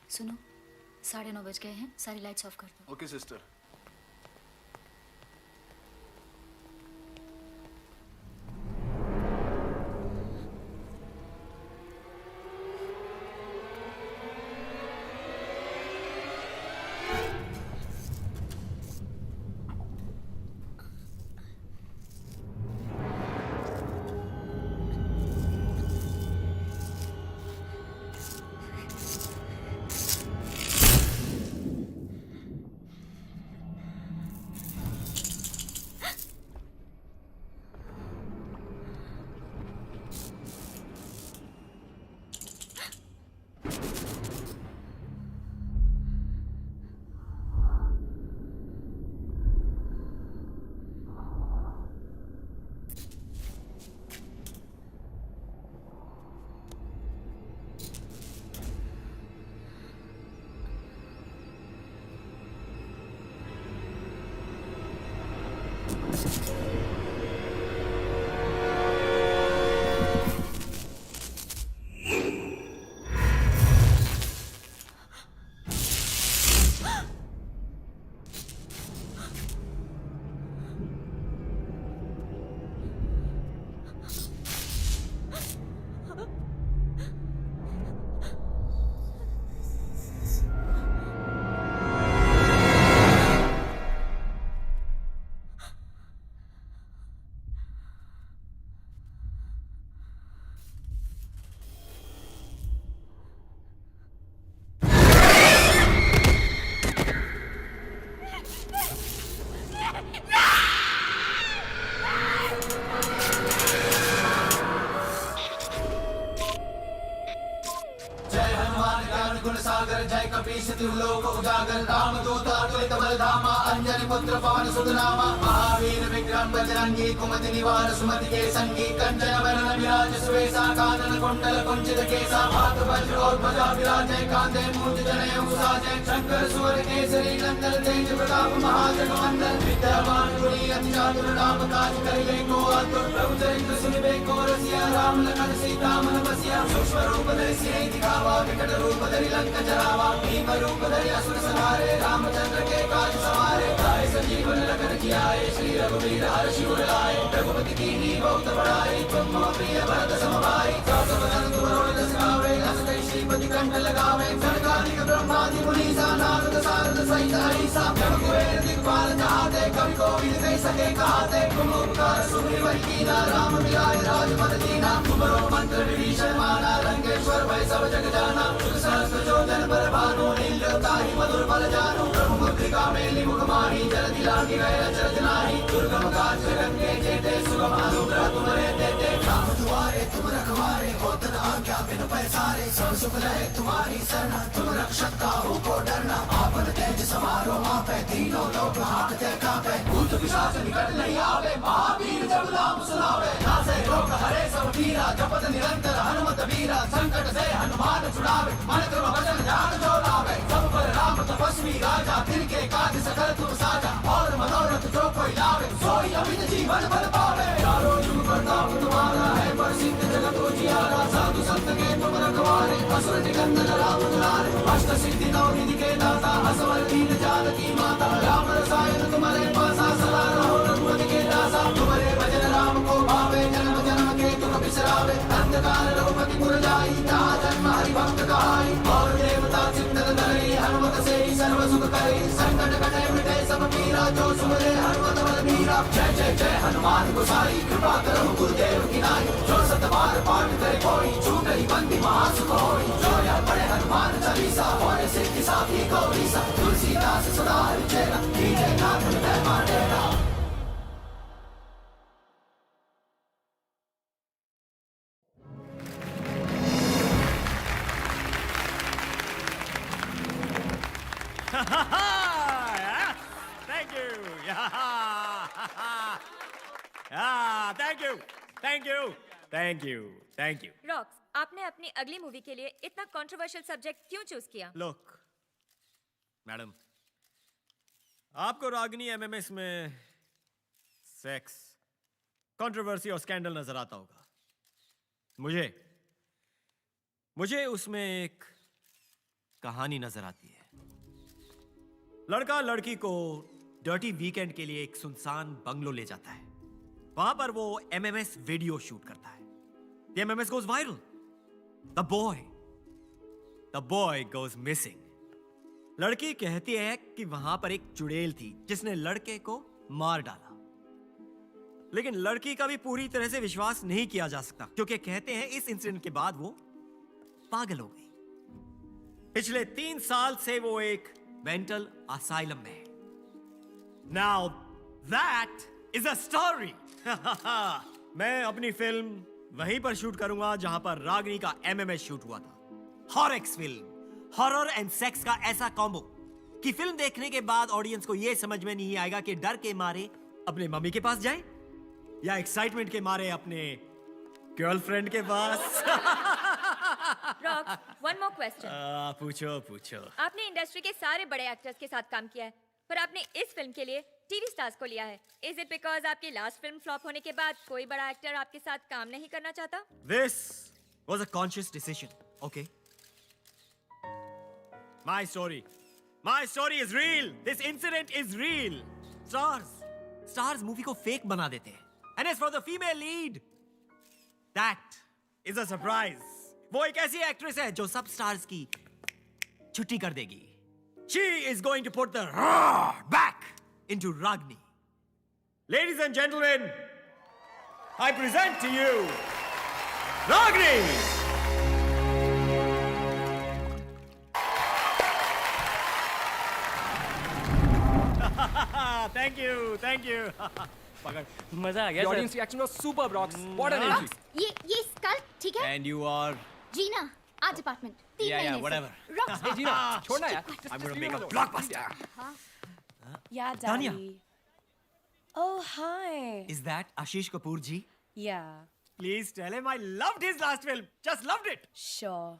सुनो, 9:30 बज गए हैं, सारी लाइट्स ऑफ कर दो। Okay sister. जय हनुमान ज्ञान गुण सागर जय कपीश तिहुलोक उजागर राम दूत अतुलित बल धामा अंजनी पुत्र पवन सुत नामा महावीर विक्रम बजरंगी कुमति निवार सुमति के संगी कंचन वरण विराज सुवेशा कानन कुंडल कुंचित केसा हाथ वज्र और ध्वजा विराजय कांधे मूंज जनेऊ साजय शंकर सुवर केसरी नंदन तेज प्रताप महाजगवंदन विद्यावान गुणी अति चातुर राम काज करिबे को आतुर प्रभु चरित्र सुनिबे को रसिया राम लखन सीता मन बसिया सूक्ष्म रूप धरि सिरहि दिखावा विकट रूप धरि लंक जरावा भीम रूप धरि असुर संहारे रामचंद्र के काज सवारे लाए संजीवन लखन जियाए श्री रघुवीर हर्षि उर लाए रघुपति कीन्ही बहुत बड़ाई तुम मम प्रिय भरत सम भाई सहस बदन तुमरो जस गावे हस कहि श्रीपति कंठ लगावे सनकादिक ब्रह्मादि मुनीसा नारद सारद सहित अहिसा जब कुबेर दिक्पाल चाहते कवि कोविद कहि सके कहते तुम उपकार सुग्रीव वही कीना राम मिलाए राजपद दीना तुमरो मंत्र विभीषण माना लंकेश्वर भय सब जग जाना सुख सहस्त्र जो जन पर भानु नीलोताहि मधुर बल जानु प्रभु मुद्रिका मेलि मुख माहि जलधि लागी गए अचरज नाहि दुर्गम काज जगत के जेते सुगम अनुग्रह तुम्हारे देते राम दुआरे तुम रखवारे होत न आज्ञा बिनु पैसारे सब सुख लहे तुम्हारी शरण तुम रक्षक काहू को डरना आपन तेज समारो आपे तीनों लोक हाकते कापे भूत पिशाच निकट नहीं आवे महावीर जब नाम सुनावे नासे रोग हरे सब पीरा जपत निरंतर हनुमत वीरा संकट से हनुमान छुड़ावे मन क्रम वचन ध्यान जो लावे सब पर राम तपस्वी राजा तिनके काज सकल तुम साजा और मनोरथ जो कोई लावे सोई अमित जीवन बल पावे चारों जुग प्रताप तुम्हारा है प्रसिद्ध जगत उजियारा साधु संत के तुम रखवारे असुर निकंदन राम दुलारे अष्ट सिद्धि नौ निधि के दाता असवर दीन जानकी माता राम रसायन तुम्हारे पासा सदा रहो रघुपति के दासा तुम्हारे भजन राम को भावे जन्म जन्म के दुख बिसरावे अंधकार रघुपति पुर जाई जहाँ जन्म हरि भक्त कहाई और देवता चिंतन धरि हनुमत से ही सर्व सुख करे संकट कटे मिटे सब पीरा जो सुमरे हनुमत बल मीरा जय जय जय हनुमान गोसाई कृपा करो गुरुदेव की नाई जो सत बार पाठ करे कोई छूट ही बंदी महासुख होई जो या पढ़े हनुमान चालीसा और सिद्धि साखी गौरी सा तुलसीदास सदा हरिचेरा कीजे नाथ हृदय मानेरा Thank you. Thank you. Thank you. Thank you. Thank you. Rocks, आपने अपनी अगली मूवी के लिए इतना कंट्रोवर्शियल सब्जेक्ट क्यों चूज किया? Look, मैडम, आपको रागिनी एमएमएस में सेक्स, कंट्रोवर्सी और स्कैंडल नजर आता होगा। मुझे उसमें एक कहानी नजर आती है। लड़का लड़की को डर्टी वीकेंड के लिए एक सुनसान बंगलो ले जाता है। वहां पर वो एमएमएस वीडियो शूट करता है। The MMS goes viral. The boy goes missing. लड़की कहती है कि वहां पर एक चुड़ैल थी जिसने लड़के को मार डाला। लेकिन लड़की का भी पूरी तरह से विश्वास नहीं किया जा सकता, क्योंकि कहते हैं इस इंसिडेंट के बाद वो पागल हो गई। पिछले 3 साल से वो एक मेंटल असाइलम में है। Now that is a story. मैं अपनी फिल्म वहीं पर शूट करूंगा जहां पर रागिनी का एमएमएस शूट हुआ था। हॉरेक्स फिल्म, हॉरर एंड सेक्स का ऐसा कॉम्बो कि फिल्म देखने के बाद ऑडियंस को यह समझ में नहीं आएगा कि डर के मारे अपने मम्मी के पास जाए या एक्साइटमेंट के मारे अपने गर्लफ्रेंड के पास। Rock, one more question. पूछो पूछो। आपने इंडस्ट्री के सारे बड़े एक्टर्स के साथ काम किया है, पर आपने इस फिल्म के लिए टीवी स्टार्स को लिया है। इज इट बिकॉज आपकी लास्ट फिल्म फ्लॉप होने के बाद कोई बड़ा एक्टर आपके साथ काम नहीं करना चाहता? This was a conscious decision, okay? My story is real. This incident is real. Stars movie को फेक बना देते हैं. And as for the female lead, that is a surprise. वो एक ऐसी एक्ट्रेस है जो सब स्टार्स की छुट्टी कर देगी. She is going to put the roar back into Ragini. Ladies and gentlemen, I present to you Ragini. Thank you. पकड़. मजा आ गया. The audience reaction was superb, Rocks. What an entry. ये स्कल ठीक है? And you are. जीना, आज department. 3 Yeah, महीने से. whatever. Rocks. Hey, Gina, छोड़ना यार. I'm gonna make a blockbuster. Yeah, Tanya. Daddy. Oh, hi. Is that Ashish Kapoor ji? Yeah, Please tell him I loved his last film. Just loved it. sure.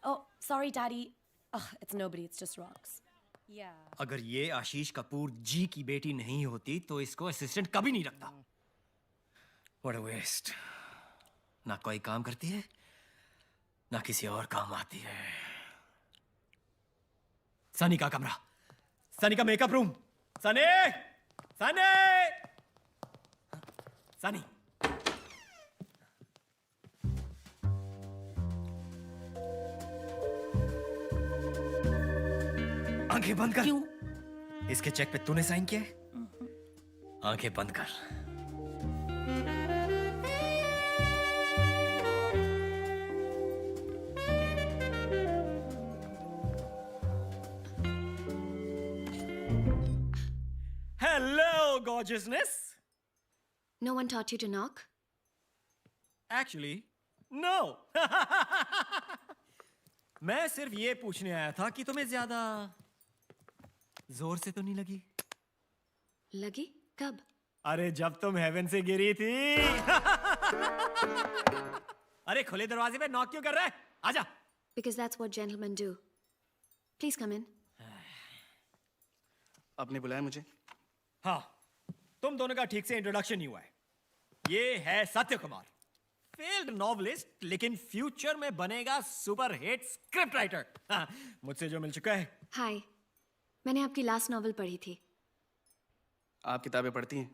Oh, sorry, Daddy. Ugh, it's nobody, it's just rocks. Yeah. अगर ये आशीष कपूर जी की बेटी नहीं होती तो इसको assistant कभी नहीं रखता. What a waste. ना कोई काम करती है ना किसी और काम आती है. सनी का कमरा, सनी का मेकअप रूम. सनी आंखें बंद कर. क्यों? इसके चेक पे तूने साइन किया है? आंखें बंद कर. Hello, gorgeousness. No one taught you to knock? Actually, no. मैं सिर्फ ये पूछने आया था कि तुम्हें ज्यादा जोर से तो नहीं लगी? लगी? कब? अरे जब तुम हेवन से गिरी थी. अरे खुले दरवाजे पे नॉक क्यों कर रहा है? आजा. Because that's what gentlemen do. Please come in. आपने बुलाया मुझे? हाँ, तुम दोनों का ठीक से इंट्रोडक्शन नहीं हुआ है. ये है सत्य कुमार, फेल्ड नॉवलिस्ट, लेकिन फ्यूचर में बनेगा सुपर हिट स्क्रिप्ट राइटर. मुझसे जो मिल चुका है. हाय, मैंने आपकी लास्ट नॉवेल पढ़ी थी. आप किताबें पढ़ती हैं?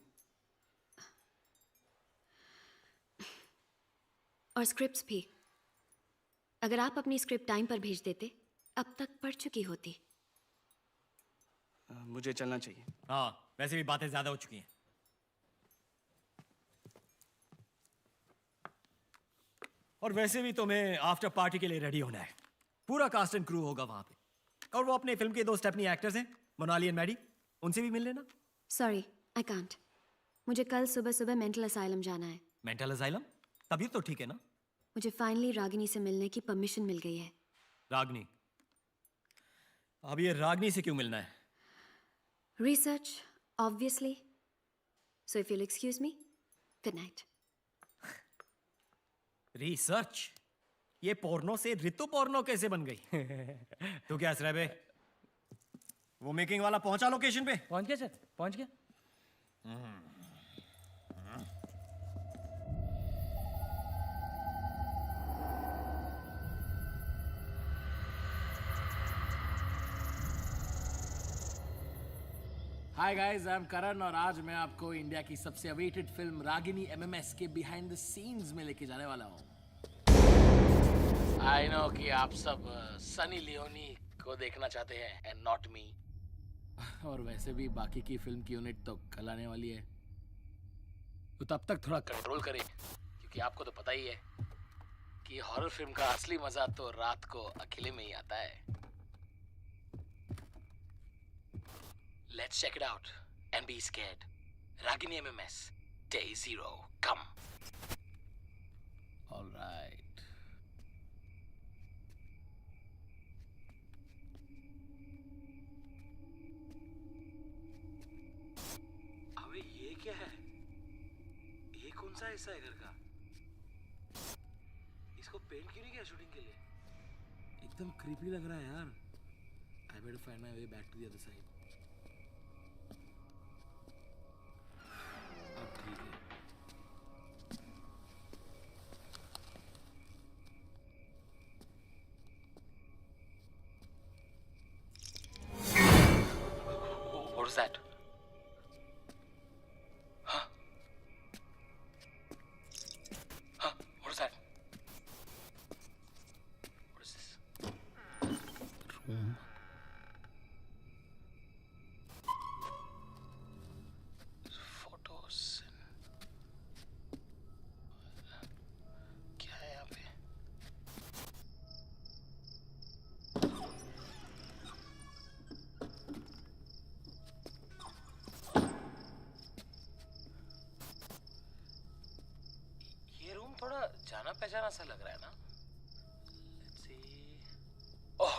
और स्क्रिप्ट्स भी. अगर आप अपनी स्क्रिप्ट टाइम पर भेज देते, अब तक पढ़ चुकी होती. मुझे चलना चाहिए. हाँ, वैसे भी बातें ज्यादा हो चुकी हैं. और वैसे भी तुम्हें आफ्टर पार्टी के लिए रेडी होना है. पूरा कास्ट एंड क्रू होगा वहां पे. और वो अपने फिल्म के 2 स्टेपनी एक्टर्स हैं, मोनाली एंड मैडी. उनसे भी मिल लेना. Sorry, I can't. मुझे कल सुबह मेंटल असाइलम जाना है. Mental asylum? तभी तो ठीक है ना. मुझे फाइनली रागिनी से मिलने की परमिशन मिल गई है. रागनी? अब ये रागनी से क्यों मिलना है? Research, obviously. So if you'll excuse me, good night. Research? ये पोर्नो से ऋतु पोर्नो कैसे बन गई? तू क्या हंस रहा है बे? वो मेकिंग वाला पहुंचा लोकेशन पे? पहुंच गया सर, पहुंच गया. हाय गाइस, आई एम करण और आज मैं आपको इंडिया की सबसे अवेटेड फिल्म रागिनी एमएमएस के बिहाइंड द सीन्स में लेके जाने वाला हूँ। आई नो कि आप सब सनी लियोनी को देखना चाहते हैं एंड नॉट मी। और वैसे भी बाकी की फिल्म की यूनिट तो कल आने वाली है, तो तब तक थोड़ा कंट्रोल करें, क्योंकि आपको तो पता ही है कि हॉरर फिल्म का असली मजा तो रात को अकेले में ही आता है। Let's check it out and be scared. Ragini MMS, Day Zero, come. All right. अबे ये क्या है? ये कौन सा हिस्सा है घर का? इसको पेंट क्यों नहीं किया शूटिंग के लिए? एकदम creepy लग रहा है यार. I better find my way back to the other side. अब ठीक है. What is that? Huh? Huh? What is that? What is this? Room. Photos. क्या है यहाँ पे? ये रूम थोड़ा जाना पहचाना सा लग रहा है ना? Let's see. ओह,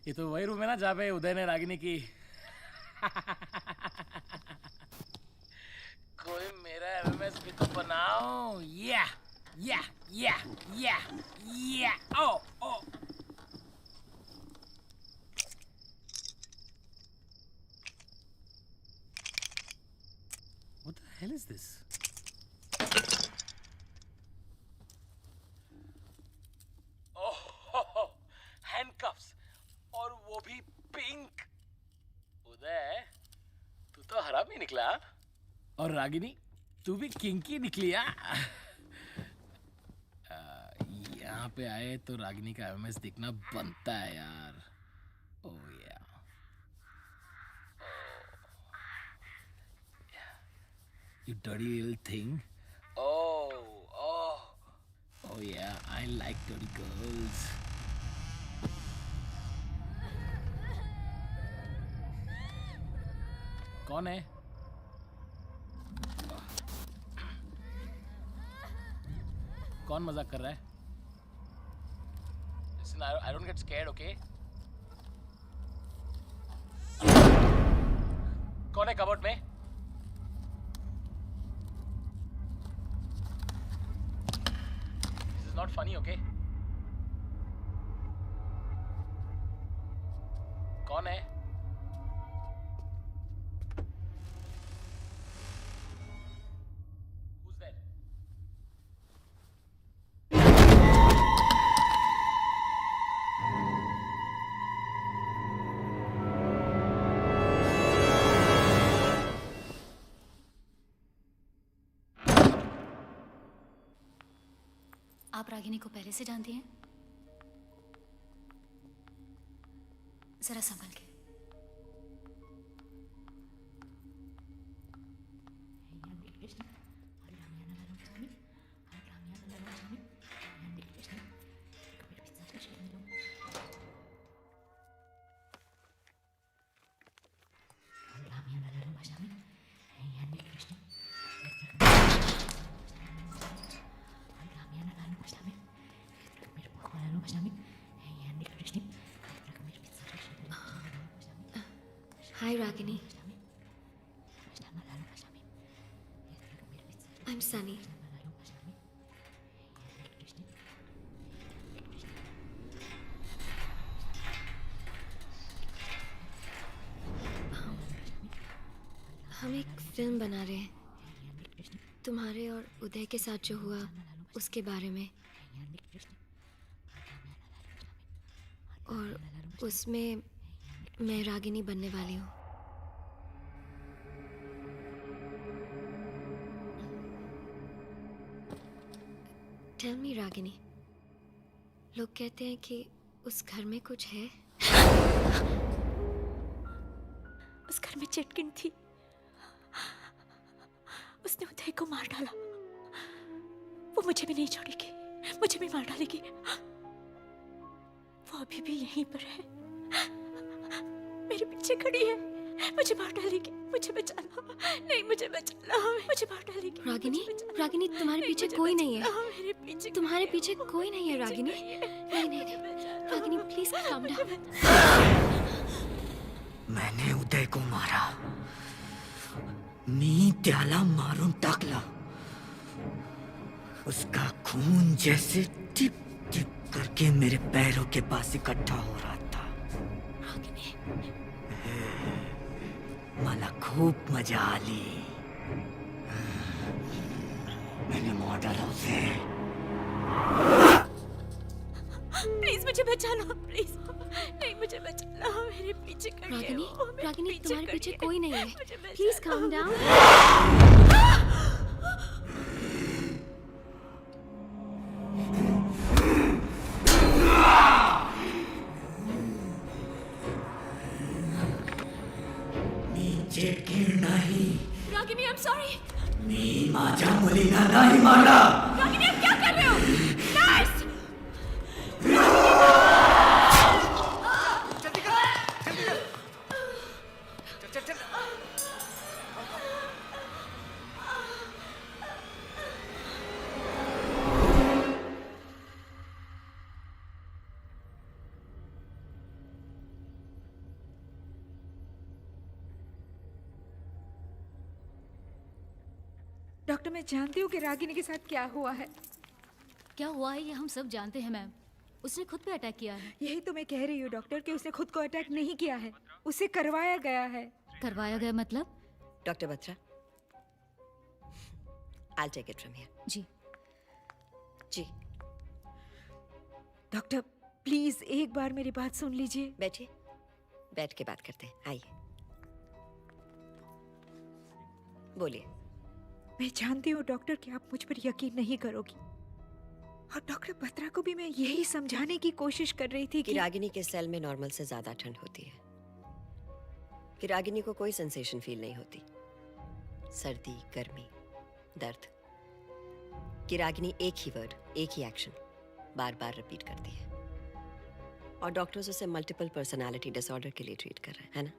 ये तो वही रूम है ना जहाँ पे उदय ने रागिनी की कोई मेरा एमएमएस भी तो बनाओ. या या या या या ओ ओ What the hell is this? Oh, handcuffs और वो भी पिंक. उदय, तू तो हरामी निकला. और रागिनी तू भी किंकी निकली यार. यहाँ पे आए तो रागिनी का एमएमएस देखना बनता है यार. ओह या You dirty little thing. Oh. Oh yeah, I like dirty girls. कौन है? कौन मजाक कर रहा है? Listen, I don't get scared, okay? कौन है कबर्ड में? This is not funny, okay? कौन है? Who's there? आप रागिनी को पहले से जानती हैं? जरा संभल के. Hi, Ragini. I'm Sunny. हम एक फिल्म बना रहे हैं तुम्हारे और उदय के साथ जो हुआ उसके बारे में, और उसमें मैं रागिनी बनने वाली हूँ। टेल मी रागिनी, लोग कहते हैं कि उस घर में कुछ है। उस घर में चिटकिन थी, उसने उदय को मार डाला। वो मुझे भी नहीं छोड़ेगी, मुझे भी मार डालेगी। वो अभी भी यहीं पर है, मेरे पीछे खड़ी है, मुझे मार डालेगी। मुझे बचा लो, नहीं मुझे बचा लो, मुझे मार डालेगी। रागिनी, रागिनी तुम्हारे पीछे कोई नहीं है। मेरे पीछे तुम्हारे पीछे कोई नहीं है रागिनी। नहीं नहीं नहीं, रागिनी प्लीज काम डाउन। मैंने उदय को मारा, मी त्याला मारून टाकला। उसका खून जैसे टिप टिप करके मेरे पैरों के पास इकट्ठा हो रहा था। मला खूप मजा आली। मैंने मार डाला उसे। प्लीज मुझे बचा लो, प्लीज नहीं मुझे बचा लो, मेरे पीछे खड़ी है रागिनी, वो, मेरे रागिनी तुम्हारे खड़ी पीछे है। कोई नहीं है। मुझे बचा प्लीज लो। Calm down. नीचे गिर नहीं। Ragini, I'm sorry। मी माझ्या मुलीला नाही मारला। रागिनी, आप क्या कर रहे हो? नर्स! डॉक्टर, मैं जानती हूँ कि रागिनी के साथ क्या हुआ है। क्या हुआ है ये हम सब जानते हैं मैम। उसने खुद पे अटैक किया है। यही तो मैं कह रही हूँ डॉक्टर कि उसने खुद को अटैक नहीं किया है, उसे करवाया गया है। करवाया गया मतलब? Doctor Batra, I'll take it from here. जी जी। डॉक्टर प्लीज एक बार मेरी बात सुन लीजिए। बैठिए, बैठ के बात करते हैं, आइए। बोलिए। मैं जानती हूँ डॉक्टर कि आप मुझ पर यकीन नहीं करोगी, और डॉक्टर बत्रा को भी मैं यही समझाने की कोशिश कर रही थी कि रागिनी के सेल में नॉर्मल से ज्यादा ठंड होती है, कि रागिनी को कोई सेंसेशन फील नहीं होती, सर्दी, गर्मी, दर्द। कि रागिनी एक ही वर्ड, एक ही एक्शन बार बार रिपीट करती है, और डॉक्टर्स उसे मल्टीपल पर्सनालिटी डिसऑर्डर के लिए ट्रीट कर रहे हैं, है ना?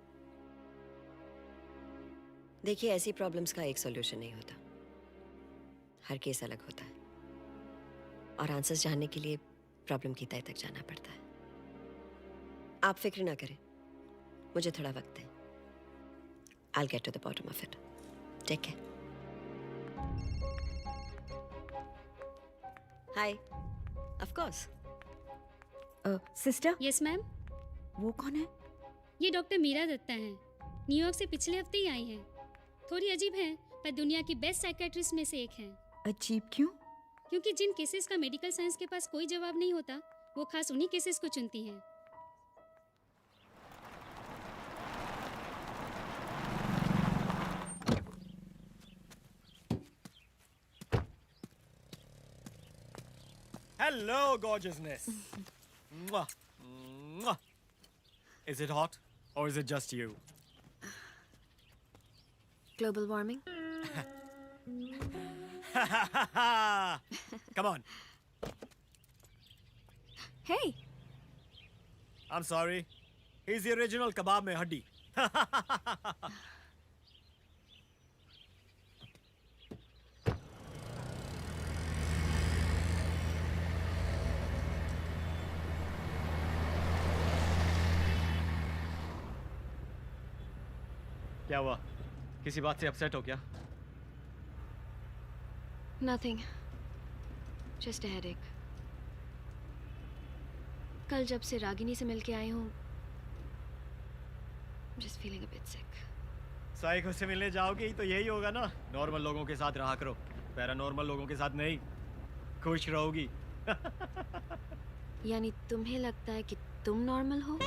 देखिए, ऐसी प्रॉब्लम्स का एक सॉल्यूशन नहीं होता, हर केस अलग होता है, और आंसर्स जानने के लिए प्रॉब्लम की तह तक जाना पड़ता है। आप फिक्र ना करें, मुझे थोड़ा वक्त दें। I'll get to the bottom of it. Take care. Hi. Of course. Sister. Yes ma'am. वो कौन है? ये डॉक्टर मीरा दत्ता हैं। न्यूयॉर्क से पिछले हफ्ते ही आई हैं। थोड़ी अजीब हैं, पर दुनिया की बेस्ट साइकियाट्रिस्ट में से एक हैं। अजीब क्यों? क्योंकि जिन केसेस का मेडिकल साइंस के पास कोई जवाब नहीं होता, वो खास उन्हीं केसेस को चुनती हैं। Hello, gorgeousness. Mwah. Mwah. Is it hot or is it just you? Global warming? Come on. Hey. I'm sorry. He's the original kebab mein haddi. क्या हुआ? किसी बात से अपसेट हो क्या? Nothing. Just a headache. कल जब से रागिनी से मिलके आई हूँ, just feeling a bit sick. Psycho से मिलने जाओगे तो यही होगा ना, नॉर्मल लोगों के साथ रहा करो, पैरानॉर्मल लोगों के साथ नहीं। खुश रहोगी। यानी तुम्हें लगता है कि तुम नॉर्मल हो?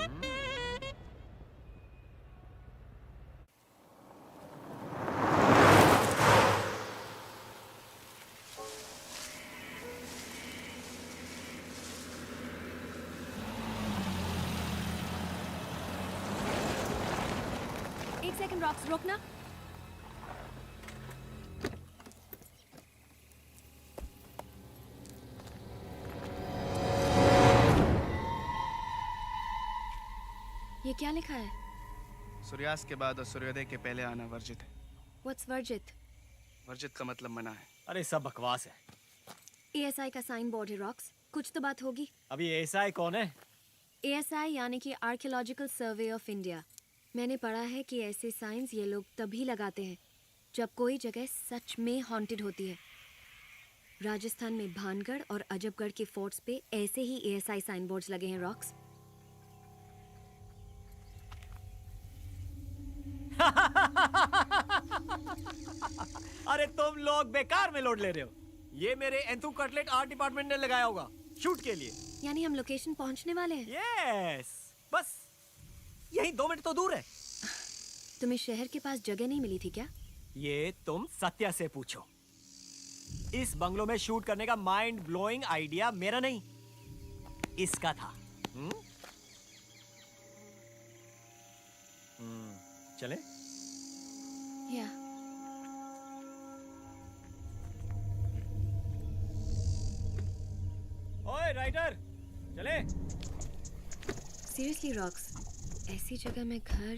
एक सेकंड रॉक्स, रोकना। ये क्या लिखा है? सूर्यास्त के बाद और सूर्योदय के पहले आना वर्जित है। What's वर्जित? वर्जित का मतलब मना है। अरे सब बकवास है। ASI का साइन बोर्ड है रॉक्स, कुछ तो बात होगी। अभी ASI कौन है? ASI यानी कि आर्कियोलॉजिकल सर्वे ऑफ इंडिया। मैंने पढ़ा है कि ऐसे साइंस ये लोग तभी लगाते हैं जब कोई जगह सच में हॉन्टेड होती है। राजस्थान में भानगढ़ और अजबगढ़ के फोर्ट्स पे ऐसे ही ASI साइन बोर्ड्स लगे हैं रॉक्स। अरे तुम लोग बेकार में लोड ले रहे हो। ये मेरे एंथू कटलेट आर्ट डिपार्टमेंट ने लगाया होगा शूट के लिए। यानी हम लोकेशन पहुंचने वाले हैं? यस, बस यही 2 मिनट तो दूर है। तुम्हें शहर के पास जगह नहीं मिली थी क्या? ये तुम सत्या से पूछो। इस बंगलो में शूट करने का माइंड ब्लोइंग आइडिया मेरा नहीं, इसका था। चले? या ओए राइटर, चले? सीरियसली रॉक्स, ऐसी जगह में घर,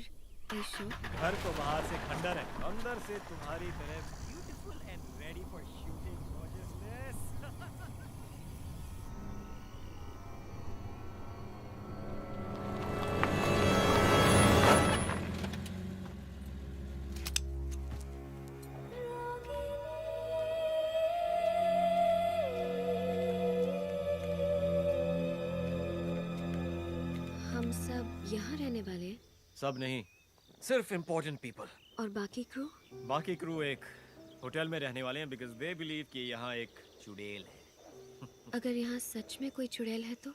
ये शो। घर तो बाहर से खंडर है, अंदर से तुम्हारी तरह beautiful and ready for shooting gorgeousness. हम सब यहाँ रहने वाले हैं? सब नहीं, सिर्फ इम्पोर्टेंट पीपल। और बाकी क्रू? बाकी क्रू एक होटल में रहने वाले हैं बिकॉज दे बिलीव कि यहाँ एक चुड़ैल है। अगर यहाँ सच में कोई चुड़ैल है तो?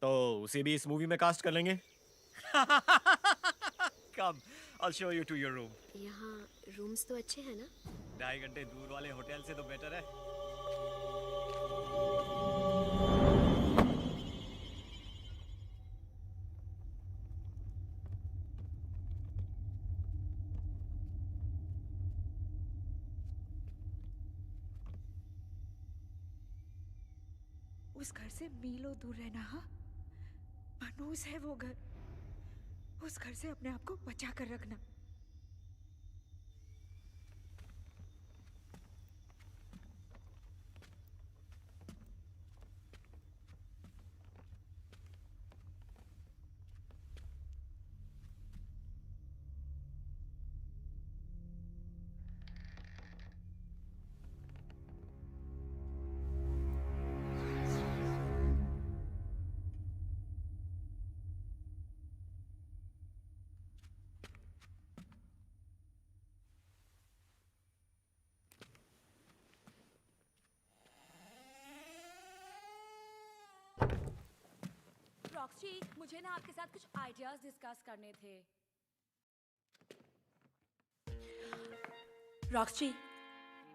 तो उसे भी इस मूवी में कास्ट कर लेंगे। कम, I'll show you to your room. यहाँ रूम्स तो अच्छे हैं ना? 2.5 घंटे दूर वाले होटल से तो बेटर है। उस घर से मीलों दूर रहना। हाँ, मनूस है वो घर। उस घर से अपने आप को बचा कर रखना। रॉक्सी, मुझे ना आपके साथ कुछ आइडियाज डिस्कस करने थे। रॉक्सी,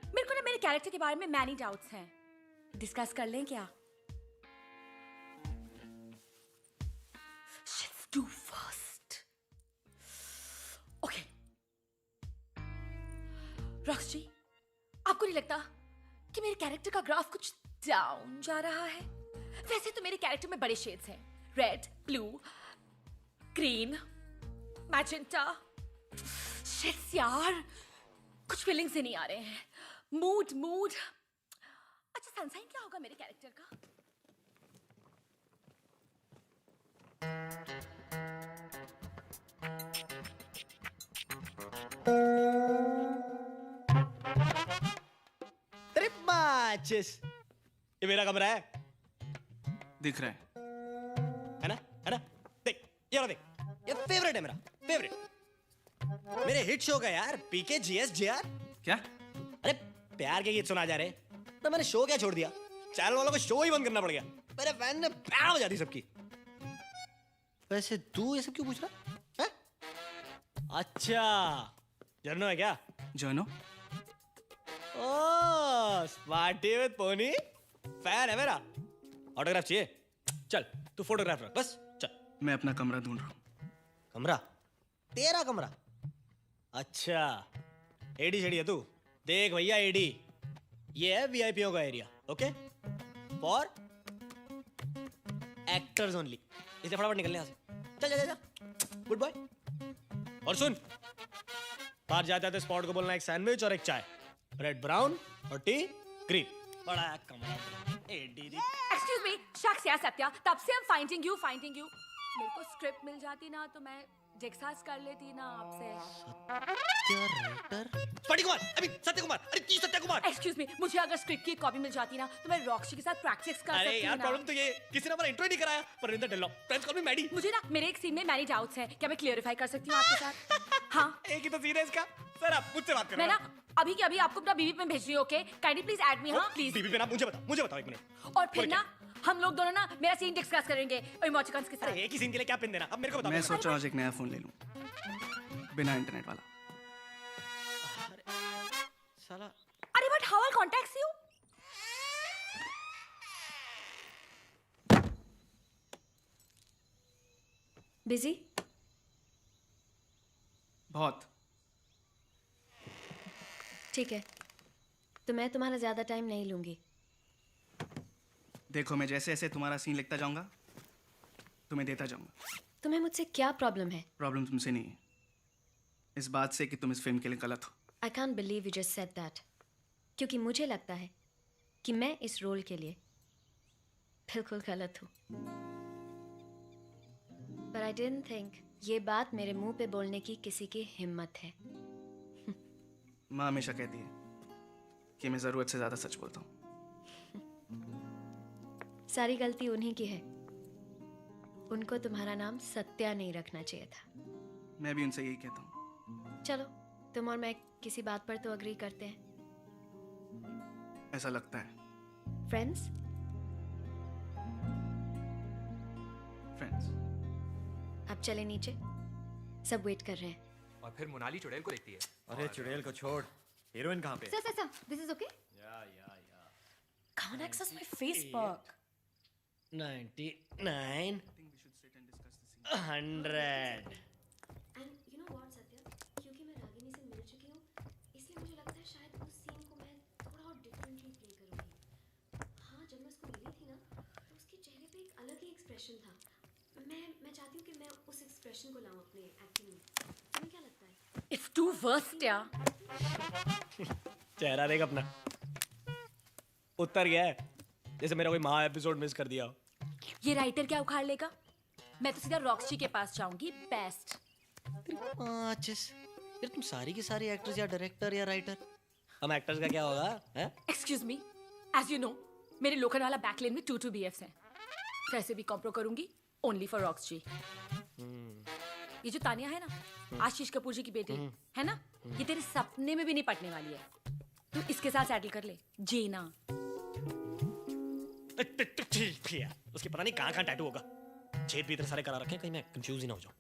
मेरे को ना मेरे कैरेक्टर के बारे में मैनी डाउट्स हैं। डिस्कस कर लें क्या? Let's do first. Okay. Roxy, आपको नहीं लगता कि मेरे कैरेक्टर का ग्राफ कुछ डाउन जा रहा है? वैसे तो मेरे कैरेक्टर में बड़े शेड्स हैं, red, blue, green, magenta. Sheets यार, कुछ फीलिंग्स ही नहीं आ रहे हैं। मूड। अच्छा, सनसाइन क्या होगा मेरे कैरेक्टर का? ये मेरा कमरा है। दिख रहा है ना? देख, ये वाला देख, ये फेवरेट है मेरा, फेवरेट। मेरे हिट शो का यार, पीके जीएस जेआर। क्या? अरे प्यार के गीत सुना जा रहे, तो मैंने शो क्या छोड़ दिया? चैनल वालों को शो ही बंद करना पड़ गया। मेरे फैन ने पैर बजा दी सबकी। वैसे तू ये सब क्यों पूछ रहा है? अच्छा, जर्नो है क्या? Journo? Oh, smarty with pony fan है मेरा। ऑटोग्राफ चाहिए? चल तू फोटोग्राफ रख बस चल। मैं अपना कमरा ढूंढ रहा हूँ। कमरा? तेरा कमरा? अच्छा एडी शेडी है तू। देख भैया एडी, ये है वीआईपीओ का area, okay, for actors only, इसलिए फटाफट निकलने यहाँ से। चल जा जा, गुड बॉय। और सुन, बाहर जाते थे स्पॉट को बोलना एक सैंडविच और एक चाय, रेड ब्राउन और टी ग्रीन। बड़ा कमरा एडी। एक्सक्यूज मी, शख्स या सत्या, तब से हम फाइंडिंग यू। मेरे को स्क्रिप्ट मिल जाती ना तो मैं जेक्सास कर लेती ना आपसे। सत्य कुमार, अभी सत्य कुमार, अरे की सत्य कुमार। एक्सक्यूज मी, मुझे अगर स्क्रिप्ट की कॉपी मिल जाती ना तो मैं रॉक्सी के साथ प्रैक्टिस कर सकती अरे यार प्रॉब्लम तो ये किसी ने हमारा इंट्रो नहीं कराया। Parinder Dhillon, friends call me Maddy. मुझे ना मेरे एक सीन में मैनी डाउट्स हैं, क्या मैं क्लियरिफाई कर सकती हूँ आपके साथ? हाँ एक ही तो सीन है इसका। सर आप मुझसे बात करो। मैं ना अभी के अभी आपको अपना बीवी पे भेज रही हूँ, okay? Kindly please add me. हाँ प्लीज। बीवी पे ना मुझे बताओ 1 मिनट। और फिर ना हम लोग दोनों ना मेरा सीन डिस्कस करेंगे इमोटिकॉन्स के साथ। एक ही सीन के लिए क्या पिन देना? अब मेरे को बताओ। मैं सोच रहा हूँ आज एक नया फोन ले लूँ, बिना इंटरनेट वाला। साला अरे but how eye contact you? Busy? बहुत। ठीक है, तो मैं तुम्हारा ज्यादा टाइम नहीं लूंगी। देखो मैं जैसे जैसे तुम्हारा सीन लिखता जाऊंगा तुम्हें देता जाऊंगा। तुम्हें मुझसे क्या प्रॉब्लम है? प्रॉब्लम तुमसे नहीं है, इस बात से कि तुम इस फिल्म के लिए गलत हो। I can't believe you just said that. क्योंकि मुझे लगता है कि मैं इस रोल के लिए बिल्कुल गलत हूँ। But I didn't think ये बात मेरे मुंह पे बोलने की किसी की हिम्मत है। माँ हमेशा कहती है कि मैं जरूरत से ज्यादा सच बोलता हूँ। सारी गलती उन्हीं की है। उनको तुम्हारा नाम सत्या नहीं रखना चाहिए था। मैं भी उनसे यही कहता हूँ। चलो तुम और मैं किसी बात पर तो अग्री करते हैं। ऐसा लगता है। फ्रेंड्स? फ्रेंड्स। अब चले नीचे, सब वेट कर रहे हैं। और फिर मोनाली चुड़ैल को देखती है। अरे चुड़ैल को छोड़, हीरोइन कहाँ पे? Sir, this is okay? Can't access my Facebook. 99 100। And you know what Satya, क्योंकि मैं रागिनी से मिल चुकी हूँ, इसलिए मुझे लगता है शायद उस सीन को मैं थोड़ा और डिफरेंटली प्ले करूँगी। हाँ, जब मैं उसको मिली थी ना, तो उसके चेहरे पे एक अलग ही एक्सप्रेशन था। मैं चाहती हूँ कि मैं उस एक्सप्रेशन को लाऊं अपने एक्टिंग में। तुम्हें क्या लगता है? It's too worst यार। चेहरा देख अपना, उतर गया है जैसे मेरा कोई महा एपिसोड मिस कर दिया हो। ये राइटर क्या उखाड़ लेगा? मैं तो सीधा रॉक्सी के पास जाऊंगी। बेस्ट। यार तुम सारी की सारी एक्टर्स या डायरेक्टर या राइटर, हम एक्टर्स का क्या होगा? Excuse me, as you know मेरे लोखंडवाला बैकलेन में 2 BFs हैं। वैसे भी कॉम्प्रो करूंगी ओनली फॉर रॉक्सी। ये जो तानिया है ना, आशीष कपूर जी की बेटी है ना, ये तेरे सपने में भी नहीं पटने वाली है। तू इसके साथ सेटल कर ले, जीना। ठीक है, उसके पता नहीं कहाँ टैटू होगा। छेद भी इतने सारे करा रखे हैं, कहीं मैं कंफ्यूज ही ना हो जाऊं।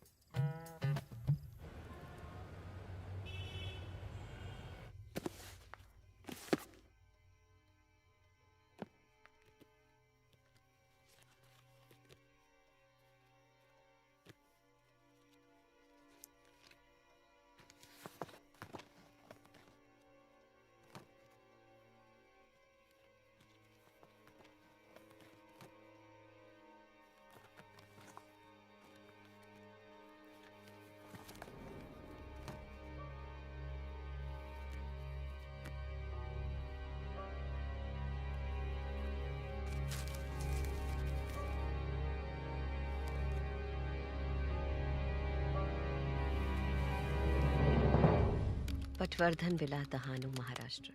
Patwardhan Villa, Dahanu, Maharashtra.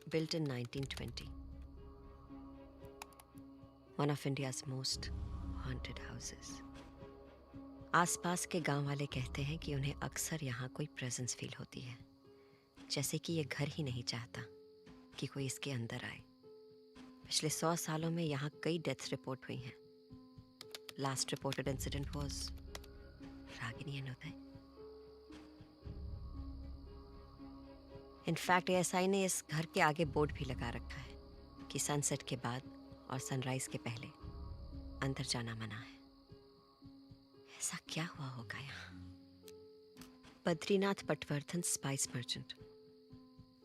Built in 1920. One of India's most haunted houses. आसपास के गांव वाले कहते हैं कि उन्हें अक्सर यहाँ कोई प्रेजेंस फील होती है, जैसे कि ये घर ही नहीं चाहता कि कोई इसके अंदर आए। पिछले 100 सालों में यहाँ कई डेथ्स रिपोर्ट हुई हैं। Last reported incident was Ragini and Uday. In fact ASI ने इस घर के आगे बोर्ड भी लगा रखा है कि सनसेट के बाद और सनराइज के पहले अंदर जाना मना है। ऐसा क्या हुआ होगा यहाँ? बद्रीनाथ पटवर्धन स्पाइस मर्चेंट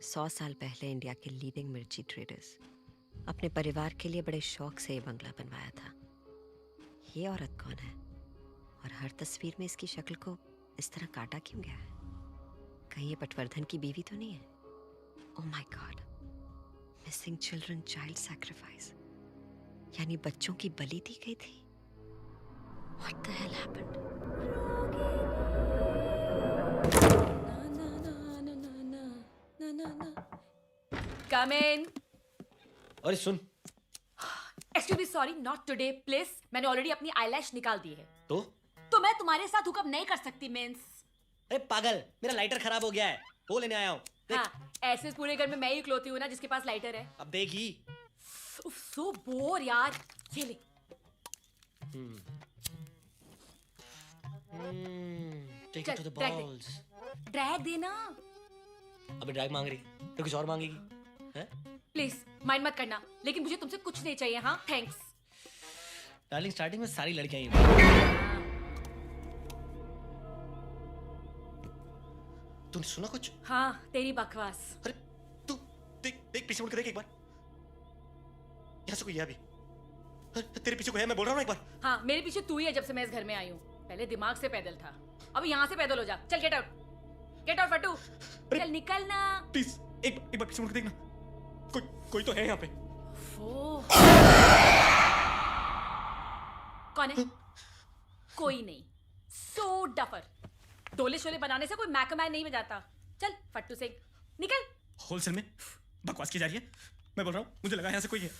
100 साल पहले इंडिया के लीडिंग मिर्ची ट्रेडर्स अपने परिवार के लिए बड़े शौक से ये बंगला बनवाया था। ये औरत कौन है और हर तस्वीर में इसकी शक्ल को इस तरह काटा क्यों गया है? कहीं ये पटवर्धन की बीवी तो नहीं है? Oh my God, missing children child sacrifice, यानी बच्चों की बलि दी गई थी। What the hell happened? Come in. अरे सुन, Excuse me, sorry, not today, please. मैंने ऑलरेडी अपनी आईलैश निकाल दी है। तो मैं तुम्हारे साथ हुकअप नहीं कर सकती मीन्स। अरे पागल, मेरा लाइटर खराब हो गया है, वो लेने आया हूँ। हाँ, ऐसे पूरे घर में मैं ही इकलौती हूँ ना जिसके पास लाइटर है। अब देखी। सो बोर यार, ये ले। Take it to the balls. Drag देना। अबे ड्रैग मांग रही तो कुछ और मांगेगी हैं? प्लीज माइंड मत करना, लेकिन मुझे तुमसे कुछ नहीं चाहिए। हाँ, थैंक्स। डार्लिंग, स्टार्टिंग में सारी लड़कियां ही तूने सुना कुछ? हाँ, तेरी बकवास। अरे तू देख देख पीछे मुड़ के देख एक बार, यहाँ से कोई है अभी? तेरे पीछे कोई है, मैं बोल रहा हूँ एक बार। हाँ, मेरे पीछे तू ही है जब से मैं इस घर में आई हूँ। पहले दिमाग से पैदल था, अब यहाँ से पैदल हो जा। चल गेट आउट फट्टू, चल निकल ना। प्लीज एक बार पीछे मुड़ के देखना, कोई तो है यहाँ पे। कौन है? कोई नहीं। सो डफर, डोले शोले बनाने से कोई मैकमैन नहीं बजाता। चल फट्टू से निकल। होलसेल में बकवास की जा रही है, मैं बोल रहा हूँ, मुझे लगा यहाँ से कोई है।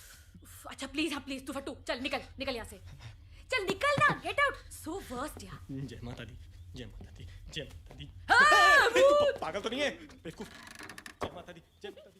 अच्छा प्लीज, हाँ प्लीज, तू फट्टू चल निकल यहाँ से। चल निकल ना, गेट आउट। सो वर्स्ट यार। जय माता दी, जय माता दी, जय माता दी। हाँ, तू पागल तो नहीं है बेवकूफ? जय माता दी, जय माता दी।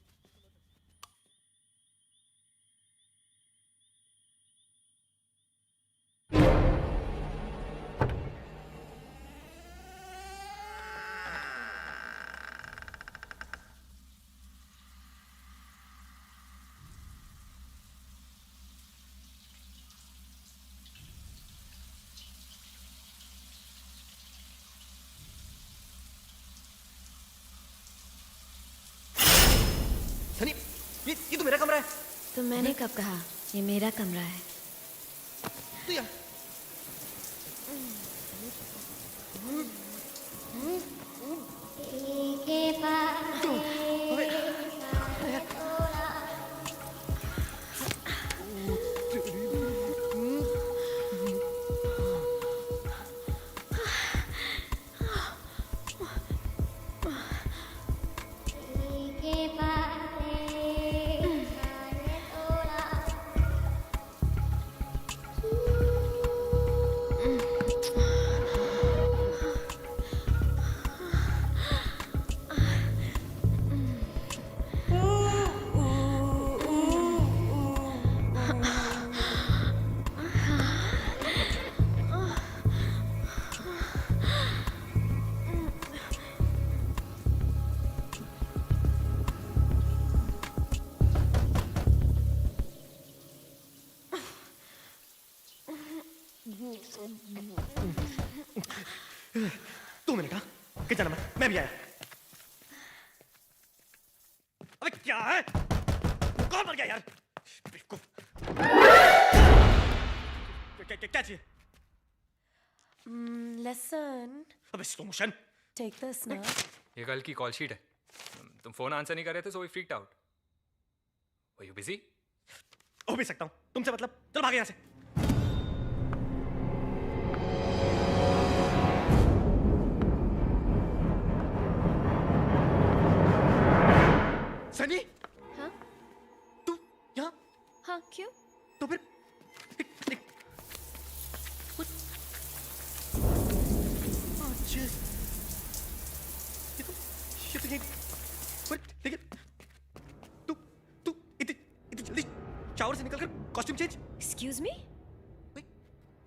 सनी, ये तो मेरा कमरा है। तो मैंने कब कहा ये मेरा कमरा है? तो यार तू, मैंने कहा कि जाना मैं भी आया। अबे क्या है? कौन मर गया यार? क्या चाहिए? Listen. अबे slow motion. Take this now. ये कल की कॉल शीट है। तुम फोन आंसर नहीं कर रहे थे, so we freaked out. Were you busy? हो भी सकता हूँ, तुमसे मतलब। चल भाग यहाँ से। सनी? हाँ? तू यहाँ? हाँ, क्यों? तो फिर लेकिन तू इतनी जल्दी शावर से निकलकर कॉस्ट्यूम चेंज? Excuse me?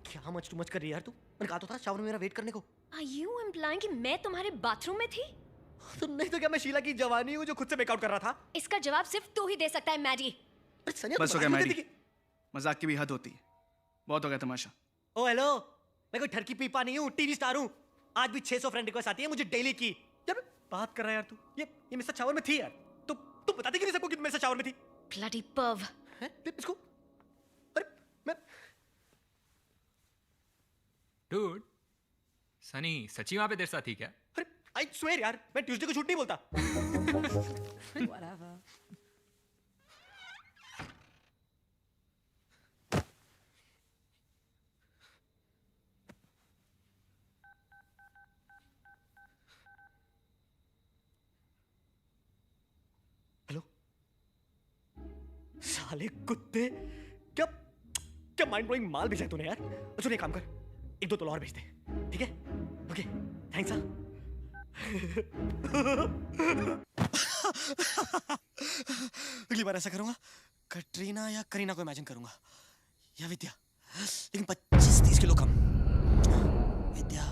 क्या मच टू मच कर रही है यार तू? मैंने कहा तो था शावर में मेरा वेट करने को। Are you implying कि मैं तुम्हारे बाथरूम में थी? तो नहीं तो क्या मैं शीला की जवानी हूँ जो खुद से मेकआउट कर रहा था? इसका जवाब सिर्फ तू ही दे सकता है मैडी। बस हो गया मैडी, मजाक की भी हद होती है। बहुत हो गया तमाशा। ओ हेलो, मैं कोई ठरकी पीपा नहीं हूँ, टीवी स्टार हूँ। आज भी 600 फ्रेंड रिक्वेस्ट आती है मुझे डेली की। यार बात कर रहा है यार तू। ये मिस्टर शावर में थी यार। तू बताती क्यों नहीं सबको कि मिस्टर शावर में थी? Bloody perv. हैं? इसको अरे मैं डूड, सनी सच्ची वहां पे देर साथ थी क्या? अरे आई स्वेयर यार, मैं ट्यूसडे को झूठ नहीं बोलता। Whatever. हेलो, साले कुत्ते, क्या क्या माइंड ब्लोइंग माल भेजा है तूने यार। चल एक काम कर, 1-2 तोला और भेज दे, ठीक है? Okay, thanks. अगली बार ऐसा करूंगा, कटरीना या करीना को इमेजिन करूंगा, या विद्या, लेकिन 25-30 किलो कम। Vidya.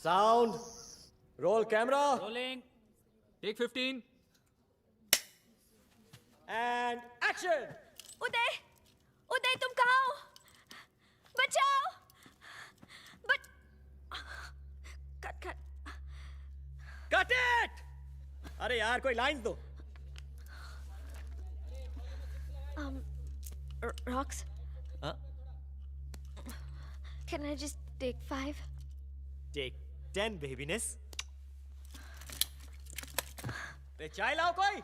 Sound, roll camera, rolling, take 15 and action. Uday, Uday तुम कहाँ हो? बचाओ! Cut cut cut it! अरे यार कोई लाइंस दो। Rocks, हाँ? can I just take 5? Take 10 बेबीनेस। रे चाय लाओ कोई।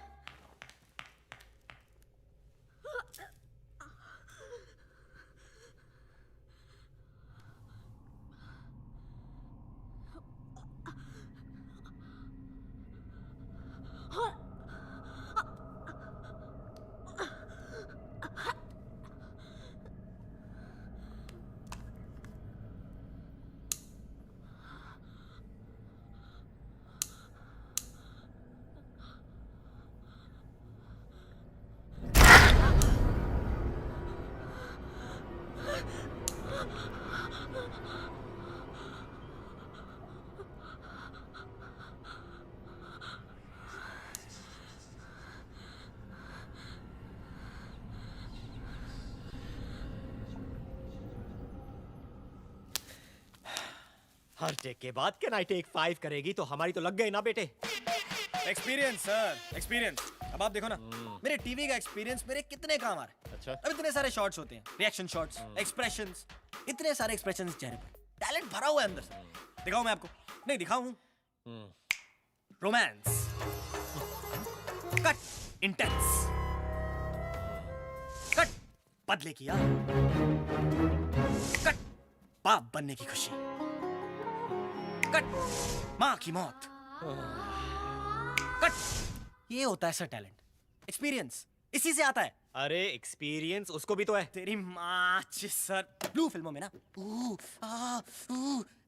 हर टेक के बाद कैन आई टेक 5 करेगी तो हमारी तो लग गई ना बेटे। Experience sir, experience. अब आप देखो ना, मेरे टीवी का एक्सपीरियंस मेरे कितने काम आ रहा है। अच्छा। अब इतने सारे शॉट्स होते हैं, रिएक्शन शॉट्स, एक्सप्रेशंस, इतने सारे एक्सप्रेशंस चेहरे पर, टैलेंट भरा हुआ है अंदर से। दिखाऊं मैं आपको? नहीं दिखाऊं। रोमांस, कट इंटेंस, कट बदले की याद, कट बाप बनने की खुशी, कट माँ की मौत, कट ये होता है सर टैलेंट, एक्सपीरियंस इसी से आता है। अरे एक्सपीरियंस उसको भी तो है। तेरी माँ सर, ब्लू फिल्मों में ना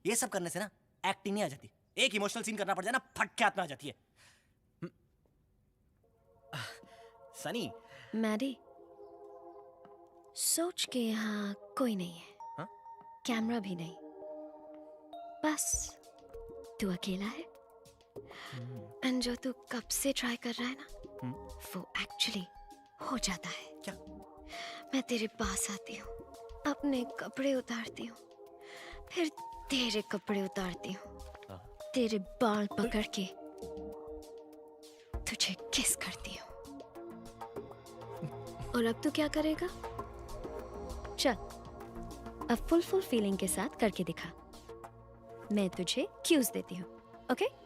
ये सब करने से ना एक्टिंग नहीं आ जाती। एक इमोशनल सीन करना पड़ जाए ना, फट के हाथ में आ जाती है। सनी, मैडी, सोच के यहाँ कोई नहीं है। हाँ? कैमरा भी नहीं, बस तू अकेला है। एंड जो तू कब से ट्राई कर रहा है ना, वो एक्चुअली हो जाता है। क्या? मैं तेरे पास आती हूँ, अपने कपड़े उतारती हूँ, फिर तेरे कपड़े उतारती हूँ, तेरे बाल पकड़ के तुझे किस करती हूँ। और अब तू क्या करेगा? चल, अब फुल फीलिंग के साथ करके दिखा। मैं तुझे क्यूज देती हूँ, ओके?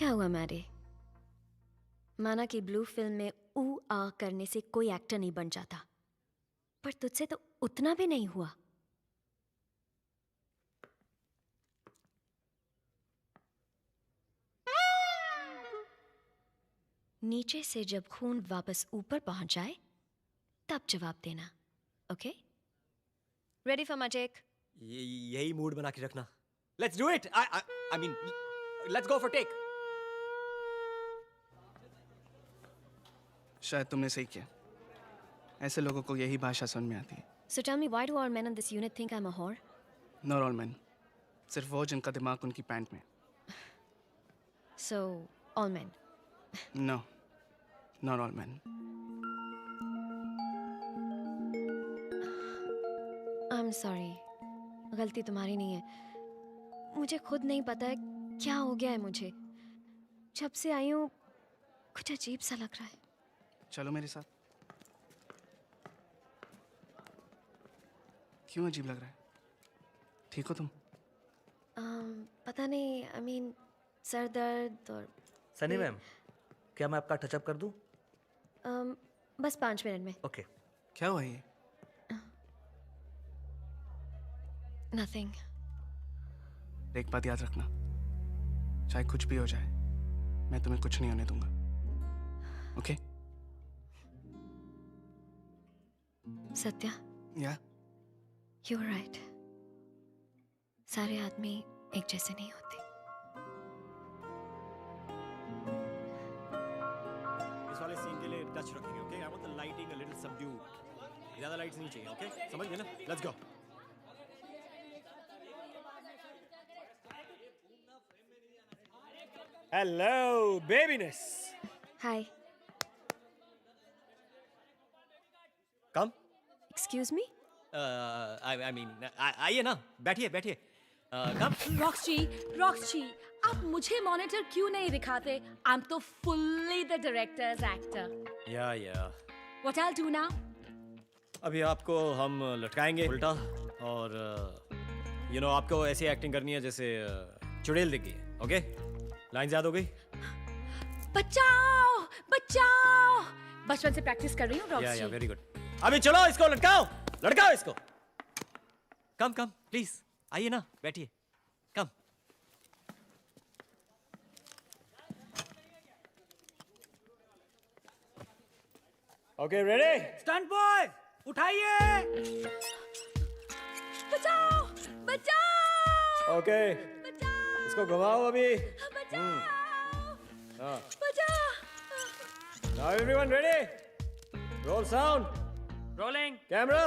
क्या हुआ मैडी? माना कि ब्लू फिल्म में ऊ आ करने से कोई एक्टर नहीं बन जाता, पर तुझसे तो उतना भी नहीं हुआ। नीचे से जब खून वापस ऊपर पहुंच जाए तब जवाब देना, okay? Ready for my take? यही मूड बना के रखना। Let's do it. I mean let's go for take. शायद तुमने सही किया, ऐसे लोगों को यही भाषा समझ में आती है। So tell me, why do all men in this unit think I'm a whore? Not all men, सिर्फ वो जिनका दिमाग उनकी पैंट में। So all men? No, not all men. I'm sorry, गलती तुम्हारी नहीं है। मुझे खुद नहीं पता है क्या हो गया है मुझे। जब से आई हूँ कुछ अजीब सा लग रहा है। चलो मेरे साथ। क्यों अजीब लग रहा है? ठीक हो तुम? पता नहीं, आई मीन सर दर्द और सनी मैम, क्या मैं आपका टचअप कर दूं? बस 5 मिनट में। ओके। क्या हुआ ये? नथिंग। एक बात याद रखना, चाहे कुछ भी हो जाए, मैं तुम्हें कुछ नहीं होने दूंगा। Okay? Satya, yeah? You are right. सारे आदमी एक जैसे नहीं होते। इस वाले सीन के लिए टच रखेंगे, okay? I want the lighting a little subdued. ज्यादा लाइट्स नहीं चाहिए, ओके? समझ गए ना? Let's go. Hello babyness. Hi. Come. Excuse me? I mean आइए ना, बैठिए बैठिए। कम। रॉक्स जी, आप मुझे मॉनिटर क्यों नहीं दिखाते? आई एम तो फुल्ली द डायरेक्टर्स एक्टर। या व्हाट आई डू नाउ? अभी आपको हम लटकाएंगे उल्टा, और यू नो आपको ऐसी एक्टिंग करनी है जैसे चुड़ैल दिख गई है, ओके? लाइन याद हो गई? बचाओ बचाओ, बचपन से प्रैक्टिस कर रही हूँ रॉक्स जी। Very good. अभी चलो इसको लटकाओ, लटकाओ इसको। कम कम प्लीज, आइए ना, बैठिए। Come. Okay ready? Stunt boy उठाइए। बचाओ बचाओ। ओके, इसको घुमाओ अभी। Now everyone ready? Roll sound. Rolling. Camera.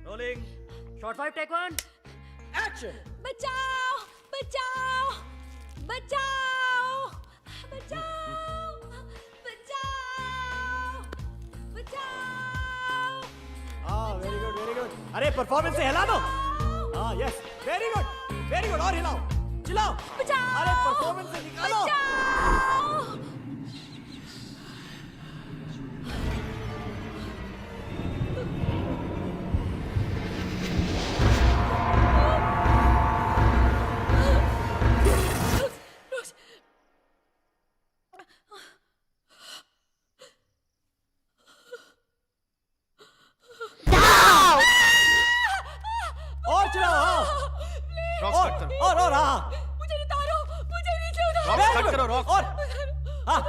Rolling. Shot 5 take 1। Action. बचाओ बचाओ बचाओ बचाओ बचाओ बचाओ। Very good very good. अरे परफॉर्मेंस से हिला दो। यस वेरी गुड, और हिलाओ, चिल्लाओ। बचाओ। अरे परफॉर्मेंस से निकालो। और चलाओ। और हाँ, मुझे उतारो, मुझे नीचे उतारो। रॉक्स कट करो, रॉक्स। और हाँ,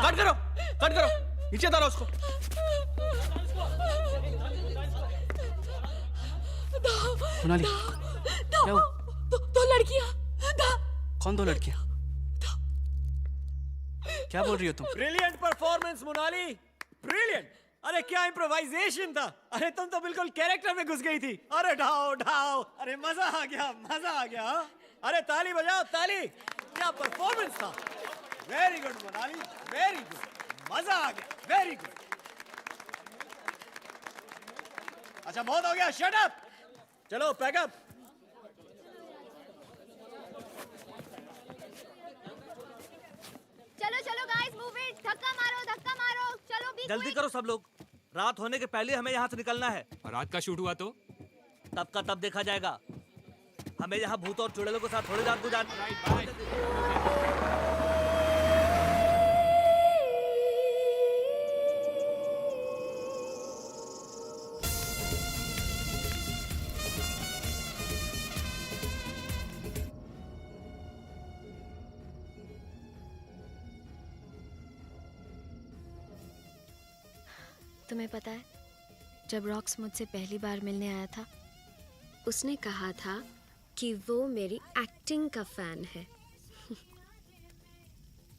कट करो, नीचे उतारो उसको। मोनाली, क्या हुआ? दो लड़कियां। कौन दो लड़कियां? क्या बोल रही हो तुम? Brilliant performance Monali, brilliant. अरे क्या इम्प्रोवाइजेशन था। अरे तुम तो बिल्कुल कैरेक्टर में घुस गई थी। अरे ढाओ ढाओ, अरे मजा आ गया, मजा आ गया। हाँ? अरे ताली बजाओ ताली, क्या परफॉर्मेंस था। Very good Monali, very good, मजा आ गया, वेरी गुड। अच्छा बहुत हो गया, शट अप। चलो पैकअप। चलो चलो गाइस, मूव इट। धक्का मारो, चलो बी जल्दी करो सब लोग, रात होने के पहले हमें यहाँ से निकलना है। और रात का शूट हुआ तो तब का तब देखा जाएगा। हमें यहाँ भूत और चुड़ैलों के साथ थोड़ी रात गुजारनी। तुम्हें पता है, जब रॉक्स मुझसे पहली बार मिलने आया था, उसने कहा था कि वो मेरी एक्टिंग का फैन है।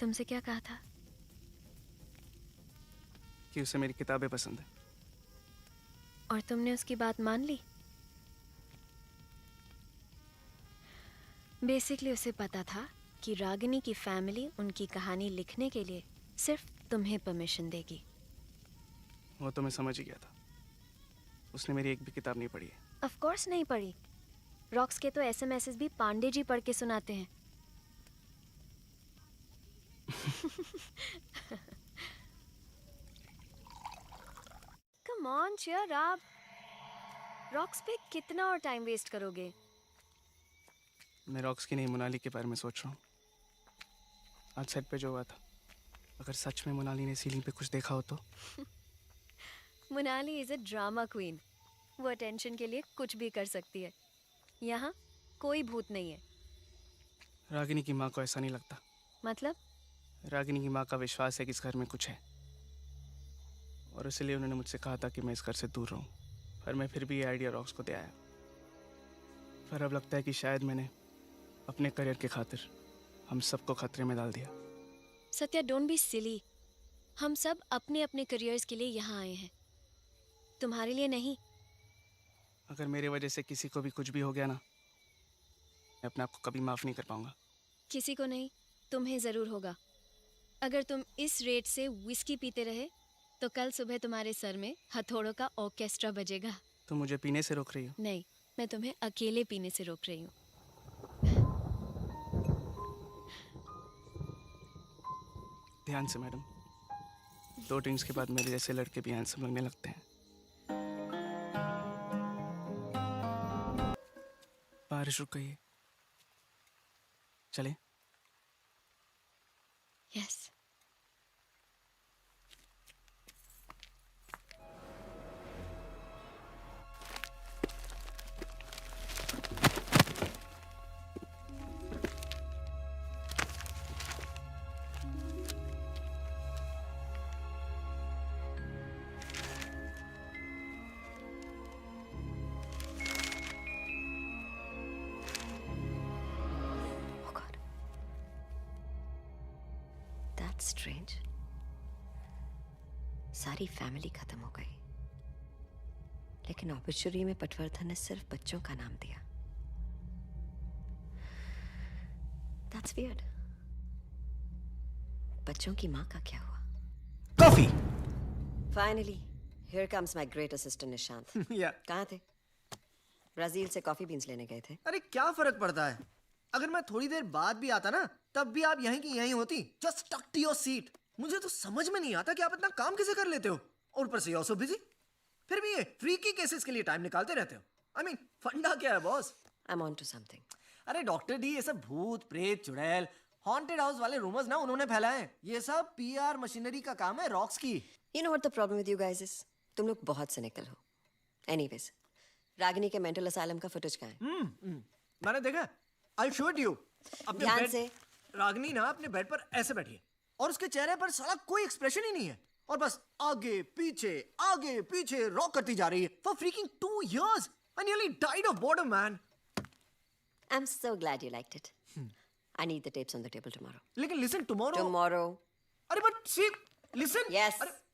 तुमसे क्या कहा था? कि उसे मेरी किताबें पसंद है। और तुमने उसकी बात मान ली? बेसिकली उसे पता था कि रागिनी की फैमिली उनकी कहानी लिखने के लिए सिर्फ तुम्हें परमिशन देगी। वो तो मैं समझ ही गया था। उसने मेरी एक भी किताब नहीं पढ़ी है। ऑफ कोर्स नहीं पढ़ी। रॉक्स के तो एसएमएस भी पांडे जी पढ़ के सुनाते हैं। Come on cheer up. Rocks पे कितना और टाइम वेस्ट करोगे? मैं रॉक्स की नहीं, मोनाली के बारे में सोच रहा हूँ। आज सेट पे जो हुआ था, अगर सच में मोनाली ने सीलिंग पे कुछ देखा हो तो। Monali is a drama queen. वो अटेंशन के लिए कुछ भी कर सकती है। यहाँ कोई भूत नहीं है। रागिनी की माँ को ऐसा नहीं लगता। मतलब? रागिनी की माँ का विश्वास है कि इस घर में कुछ है, और इसलिए उन्होंने मुझसे कहा था कि मैं इस घर से दूर रहूं। पर मैं फिर भी ये आइडिया रॉक्स को दे आया। पर अब लगता है कि शायद मैंने अपने करियर के खातिर हम सबको खतरे में डाल दिया। Satya, don't be silly. हम सब अपने अपने करियर्स के लिए यहाँ आए हैं, तुम्हारे लिए नहीं। अगर मेरे वजह से किसी को भी कुछ भी हो गया ना, मैं अपने आप को कभी माफ नहीं कर पाऊंगा। किसी को नहीं, तुम्हें जरूर होगा। अगर तुम इस रेट से विस्की पीते रहे तो कल सुबह तुम्हारे सर में हथौड़ों का ऑर्केस्ट्रा बजेगा। तुम मुझे पीने से रोक रही हो? नहीं, मैं तुम्हें अकेले पीने से रोक रही हूँ। ध्यान से मैडम, 2 ड्रिंक्स के बाद मेरे जैसे लड़के भी हैंडसम लगने लगते हैं। बारिश रुक गई है, चले? यस। स्ट्रेंज, सारी फैमिली खत्म हो गई, लेकिन ऑब्ituary में पटवर्धन ने सिर्फ बच्चों का नाम दिया। That's weird. बच्चों की माँ का क्या हुआ? Coffee. Finally, here comes my great assistant Nishant. कहाँ थे? ब्राजील से कॉफी बीन्स लेने गए थे। अरे क्या फर्क पड़ता है? अगर मैं थोड़ी देर बाद भी आता ना, तब भी आप यहीं की यहीं होती। Just stuck to your seat. मुझे तो समझ में नहीं आता कि आप इतना काम कैसे कर लेते हो, और ऊपर से ऑल्सो बिजी। फिर भी ये फ्रीकी केसेस के लिए टाइम निकालते रहते हो। आई मीन, फंडा क्या है boss? I am on to something. अरे डॉक्टर डी, ये सब भूत प्रेत चुड़ैल हॉन्टेड हाउस वाले रूमर्स ना उन्होंने फैलाए हैं। ये सब पीआर मशीनरी का काम है रॉक्स की। You know what the problem with you guys is? तुम लोग बहुत cynical हो। Anyways, रागिनी के मेंटल असाइलम का फुटेज कहाँ है? मैंने देखा। I'll show it you। अपने ध्यान बेड से। रागिनी ना अपने बेड पर ऐसे बैठी है, और उसके चेहरे पर साला कोई एक्सप्रेशन ही नहीं है, और बस आगे पीछे रॉक करती जा रही है for freaking 2 years। I nearly died of boredom, man। I'm so glad you liked it. I need the tapes on the table tomorrow. लेकिन listen, tomorrow। Tomorrow. अरे but see, listen। Yes। अरे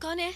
कौन है?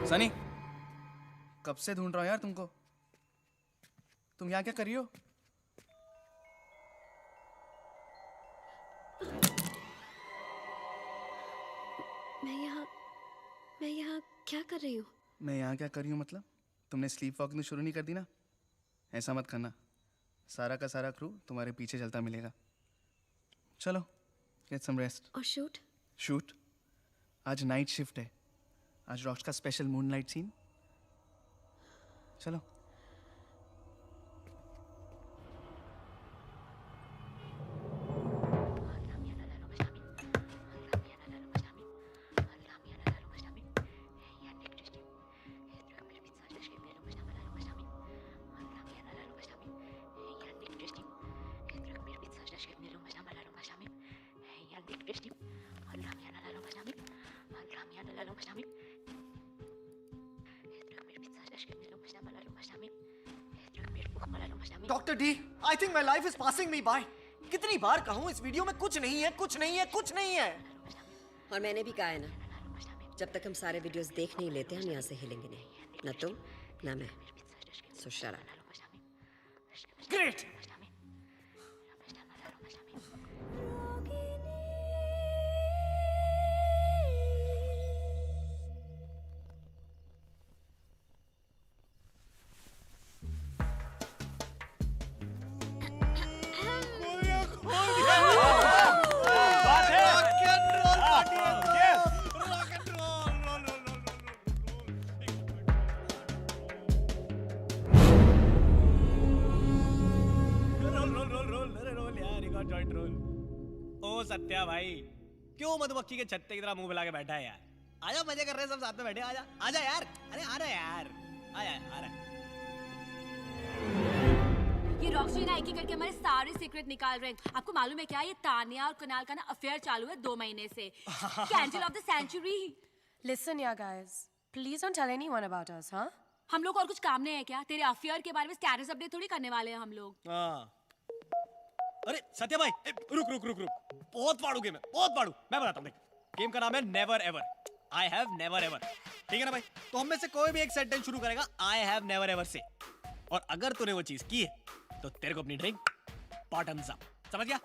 सनी, कब से ढूंढ रहा हूं यार तुमको। तुम यहाँ क्या कर रही हो? मैं यहाँ क्या कर रही हूँ? मैं यहाँ क्या कर रही हूँ मतलब? तुमने स्लीप वॉकिंग शुरू नहीं कर दी ना? ऐसा मत करना, सारा का सारा क्रू तुम्हारे पीछे चलता मिलेगा। चलो, गेट सम रेस्ट। और शूट? शूट? आज नाइट शिफ्ट है। आज रॉक्स का स्पेशल मूनलाइट सीन। चलो। Doctor D, I think my life is passing me by. कितनी बार कहूँ इस वीडियो में कुछ नहीं है, कुछ नहीं है, कुछ नहीं है। और मैंने भी कहा है ना, जब तक हम सारे वीडियोस देख नहीं लेते हम यहाँ से हिलेंगे नहीं। ना तुम ना मैं। सो शट अप। ग्रेट। सत्या भाई, क्यों मधुमक्खी के छत्ते की तरह मुंह फैला के बैठा है यार? आजा, मजे कर रहे हैं सब साथ में बैठे। आजा आजा यार, अरे आ रहा यार, आया आ रहा। ये रॉक्सी ना एक एक करके हमारे सारे सीक्रेट निकाल रहे हैं। आपको मालूम है क्या, ये तानिया और कुणाल का ना अफेयर चालू है 2 महीने से। Candle of the century. Listen yeah guys, please don't tell anyone about us, huh? हम लोग और कुछ काम नहीं है क्या? तेरे अफेयर के बारे में स्टेटस अपडेट थोड़ी करने वाले हैं हम लोग। हाँ। अरे सत्या भाई, रुक रुक रुक रुक, बहुत फाड़ू गेम है, बहुत फाड़ू। मैं बताता हूँ, देख, गेम का नाम है never ever. I have never ever, ठीक है ना भाई? तो हम में से कोई भी एक सेंटेंस शुरू करेगा आई हैव नेवर एवर से, और अगर तूने वो चीज की है तो तेरे को अपनी ड्रिंक बॉटम्स अप, समझ गया?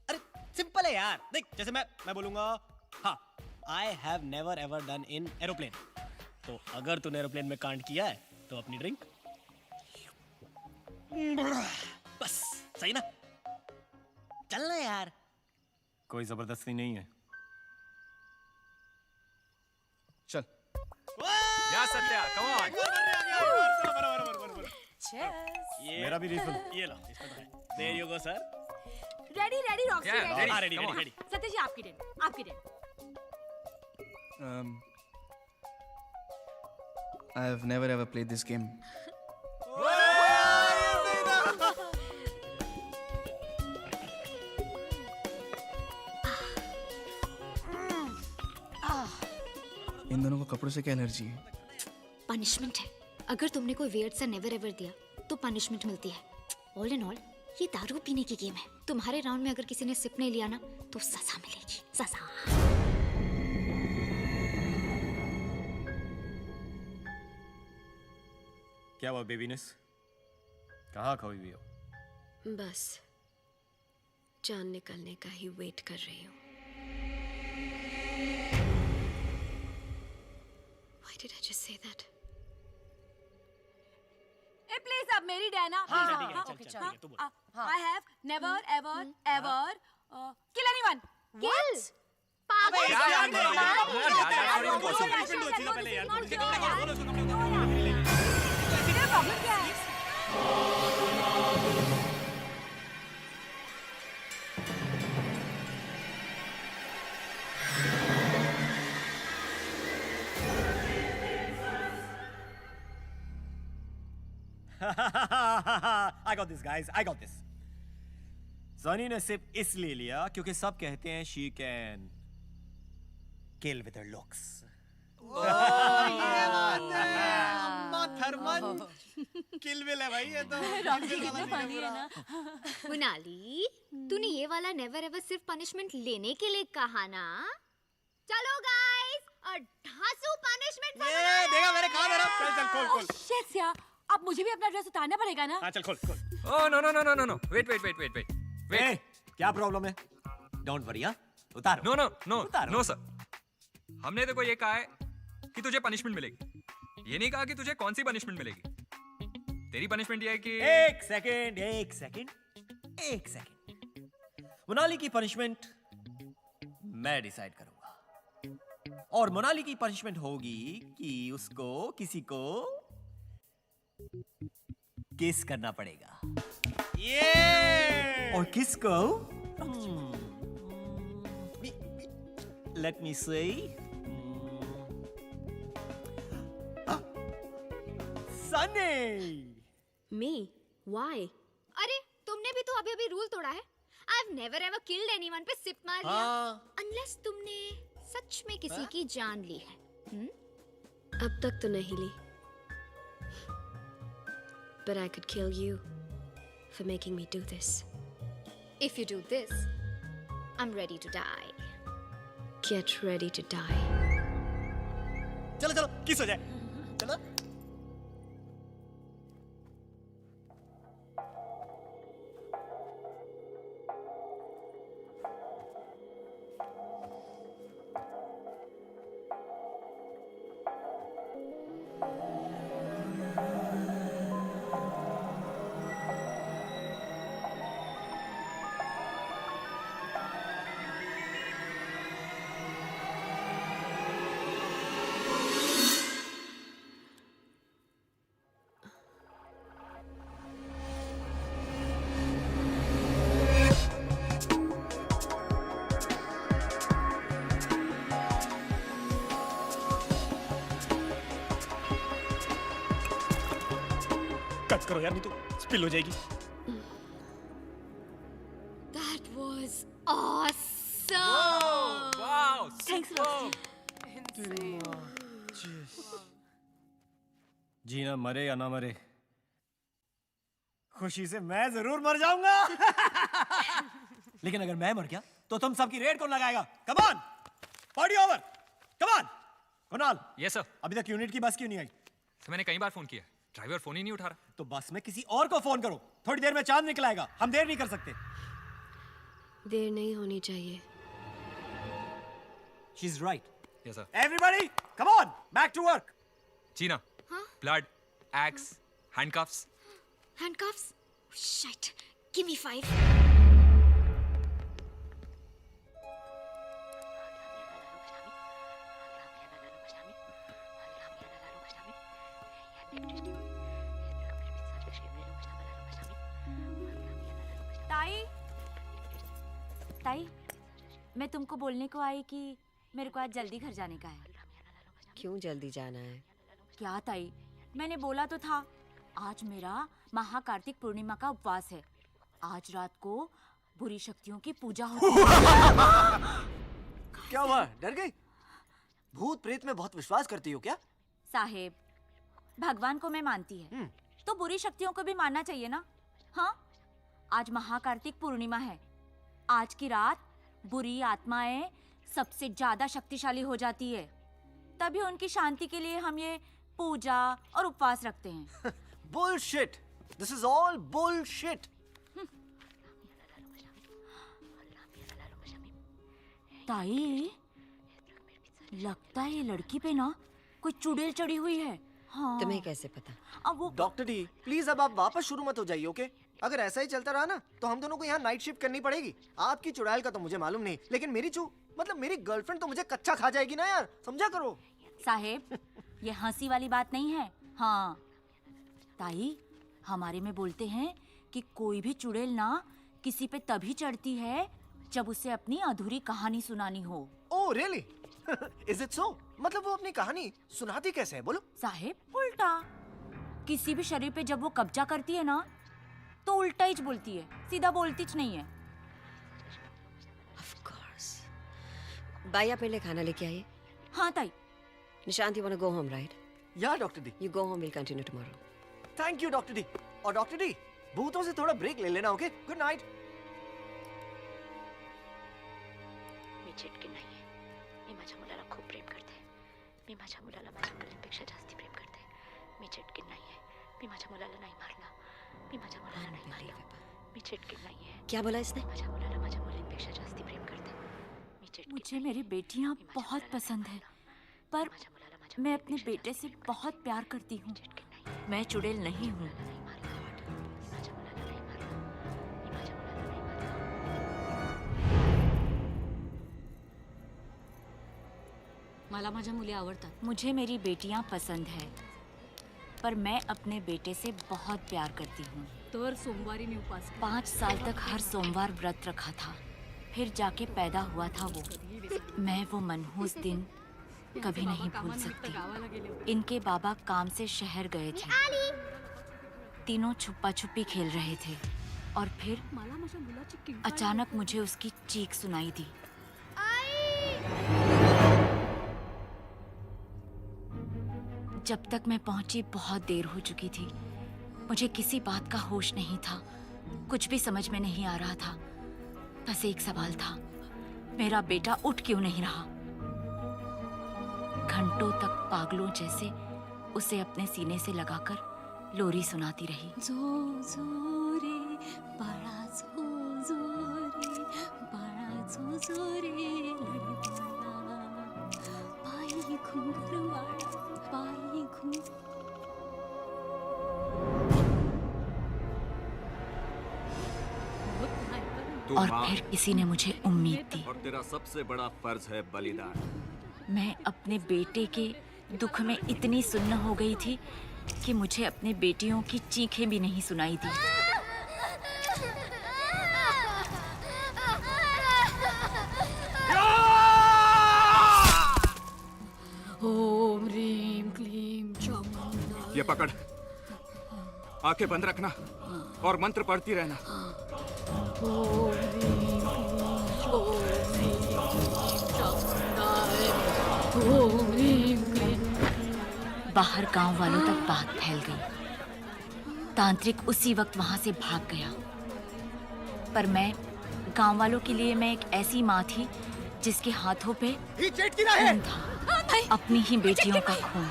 अरे सिंपल है यार, देख जैसे मैं बोलूंगा हाँ, I have never ever done in aeroplane, तो अगर तूने एरोप्लेन में कांड किया है तो अपनी ड्रिंक बस, सही ना? चलना यार, कोई जबरदस्ती नहीं है। चल। या सत्या, कम ऑन। मेरा भी रिफिल। ये लो, इसमें तो है। There you go, sir. Ready ready Roxy ready. हाँ, रेडी रेडी रेडी। सत्या जी आपकी टर्न, आपकी turn. I have never ever played this game. इन दोनों को कपड़ों से क्या एलर्जी है? पनिशमेंट है। अगर तुमने कोई वियर्ड सा नेवर एवर दिया तो पनिशमेंट मिलती है। ऑल इन ऑल ये दारू पीने की गेम है। तुम्हारे राउंड में अगर किसी ने सिप नहीं लिया ना तो सजा मिलेगी, सजा। क्या हुआ बेबीनेस? कहाँ खोई हुई हो? बस जान निकलने का ही वेट कर रही हूँ। Why did I just say that? A please अब मेरी टर्न है। हाँ, चल, तू बोल। I have never ever ever kill anyone. What? पागल यार, प्रॉब्लम क्या है? I got this, guys. I got this. Sunny ने सिर्फ इसलिए लिया क्योंकि सब कहते हैं she can Kill with her looks. ये बात है। अम्मा थर्मन किल विल है भाई, ये तो रॉक्सी कितना फनी है ना। कुणाली, तूने ये वाला नेवर एवर सिर्फ पनिशमेंट लेने के लिए कहा ना? चलो गाइस और धांसू पनिशमेंट ये देखा मैंने कहा मेरा। चल चल खोल खोल। शिट यार, अब मुझे भी अपना ड्रेस उतारना पड़ेगा ना? हाँ चल खोल खोल। Oh no no no no no no, wait. क्या प्रॉब्लम है? डोंट वरी, उतारो। No no no no sir, हमने देखो ये कहा है कि तुझे पनिशमेंट मिलेगी, ये नहीं कहा कि तुझे कौन सी पनिशमेंट मिलेगी। तेरी पनिशमेंट ये है कि एक सेकंड। मोनाली की पनिशमेंट मैं डिसाइड करूंगा, और मोनाली की पनिशमेंट होगी कि उसको किसी को किस करना पड़ेगा। और किसको? लेट मी से सनी। Me? Why? अरे तुमने भी तो अभी रूल तोड़ा है। I've never ever killed anyone पे सिप मार लिया। Unless तुमने सच में किसी की जान ली है। अब तक तो नहीं ली। But I could kill you for making me do this. If you do this, I'm ready to die. Get ready to die. चलो किस हो जाए। चलो। कट करो यार, नहीं तो स्पिल हो जाएगी। That was awesome. Wow, Thanks, जीना मरे या ना मरे, खुशी से मैं जरूर मर जाऊंगा। लेकिन अगर मैं मर गया तो तुम सबकी रेड कौन लगाएगा? Come on, party over, come on. Kunal, yes sir. अभी तक यूनिट की बस क्यों नहीं आई? सर मैंने कई बार फोन किया, ड्राइवर फोन ही नहीं उठा रहा। तो बस में किसी और को फोन करो, थोड़ी देर में चांद निकल आएगा, हम देर नहीं कर सकते। देर नहीं होनी चाहिए। She's right. Yes sir. Everybody, come on, back to work. जीना, blood, X, handcuffs. Handcuffs? Shit. Give me 5. ताई, मैं तुमको बोलने को आई कि मेरे को आज जल्दी घर जाने का है। क्यों जल्दी जाना है? क्या ताई, मैंने बोला तो था, आज मेरा महाकार्तिक पूर्णिमा का उपवास है। आज रात को बुरी शक्तियों की पूजा होती है। क्या हुआ, डर गई? भूत प्रेत में बहुत विश्वास करती हो क्या? साहेब, भगवान को मैं मानती है, तो बुरी शक्तियों को भी मानना चाहिए ना। हाँ, आज महाकार्तिक पूर्णिमा है। आज की रात बुरी आत्माएं सबसे ज्यादा शक्तिशाली हो जाती है, तभी उनकी शांति के लिए हम ये पूजा और उपवास रखते हैं। Bullshit! This is all bullshit! ताई, लगता है ये लड़की पे ना कोई चुड़ैल चढ़ी हुई है। हाँ। तुम्हें कैसे पता? अब वो डॉक्टर डी, प्लीज अब आप वापस शुरू मत हो जाइए, ओके? अगर ऐसा ही चलता रहा ना तो हम दोनों को यहाँ नाइट शिफ्ट करनी पड़ेगी। आपकी चुड़ैल का तो मुझे मालूम नहीं, लेकिन मेरी गर्लफ्रेंड तो मुझे कच्चा खा जाएगी ना यार, समझा करो। साहेब, ये हंसी वाली बात नहीं है। हाँ ताई, हमारे में बोलते हैं कि कोई भी चुड़ैल ना किसी पे तभी चढ़ती है जब उसे अपनी अधूरी कहानी सुनानी हो। Oh really? Is it so? मतलब वो अपनी कहानी सुनाती कैसे है, बोलो? साहेब, उल्टा। किसी भी शरीर पे जब वो कब्जा करती है ना तो उल्टा ही बोलती है, सीधा बोलती च नहीं है। Of course. बाई, आप मेरे लिए खाना लेके आइए। हाँ ताई। Nishant, you wanna go home, right? या doctor D. You go home, we'll continue tomorrow. Thank you doctor D. और डॉक्टर डी, भूतों से थोड़ा ब्रेक ले लेना, ओके? Good night. मी चिटकी नाहीये, मी माझ्या मुलाला खूप प्रेम करते, मी माझ्या मुलाला माझ्या मुलींपेक्षा जास्ती प्रेम करते. मी चिटकीन नाहीये. मी माझ्या मुलाला नाही मारलं. मी माझ्या मुलाला नाही मारलं. मी चिटकीन नाहीये. क्या बोला इसने? माझ्या मुलाला माझ्या मुलींपेक्षा जास्ती प्रेम करते. मी चिटकीन. मुझे मेरी बेटियां बहुत पसंद है, पर मैं अपने बेटे से बहुत प्यार करती हूँ. मैं चुड़ैल नहीं हूँ. मला माझ्या मुली आवडतात. मुझे मेरी बेटियां पसंद है, पर मैं अपने बेटे से बहुत प्यार करती हूँ. तर सोमवारी मी उपास 5 साल तक हर सोमवार व्रत रखा था, फिर जाके पैदा हुआ था वो. मैं वो मनहूस दिन कभी नहीं भूल सकती. इनके बाबा काम से शहर गए थे. तीनों छुपा छुपी खेल रहे थे और फिर अचानक मुझे उसकी चीख सुनाई दी. जब तक मैं पहुंची बहुत देर हो चुकी थी. मुझे किसी बात का होश नहीं था. कुछ भी समझ में नहीं आ रहा था. बस एक सवाल था, मेरा बेटा उठ क्यों नहीं रहा. घंटों तक पागलों जैसे उसे अपने सीने से लगाकर लोरी सुनाती रही. जो जो रे बाळा, जो जो रे बाळा, जो जो रे लडवाळा, पायी घुंगरवाळा, पायी घुंगर. और फिर किसी ने मुझे उम्मीद दी. और तेरा सबसे बड़ा फर्ज है बलिदान. मैं अपने बेटे के दुख में इतनी सुन्न हो गई थी कि मुझे अपने बेटियों की चीखें भी नहीं सुनाई दी. ओम ह्रीम क्लीम चामुंडा. ये पकड़, आंखें बंद रखना और मंत्र पढ़ती रहना. ओम ह्रीम क्लीम चामुंडा. ओम ह्रीम क्लीम. बाहर गांव वालों तक बात फैल गई. तांत्रिक उसी वक्त वहां से भाग गया. पर मैं गांव वालों के लिए मैं एक ऐसी माँ थी जिसके हाथों पे खून था. अपनी ही बेटियों का खून.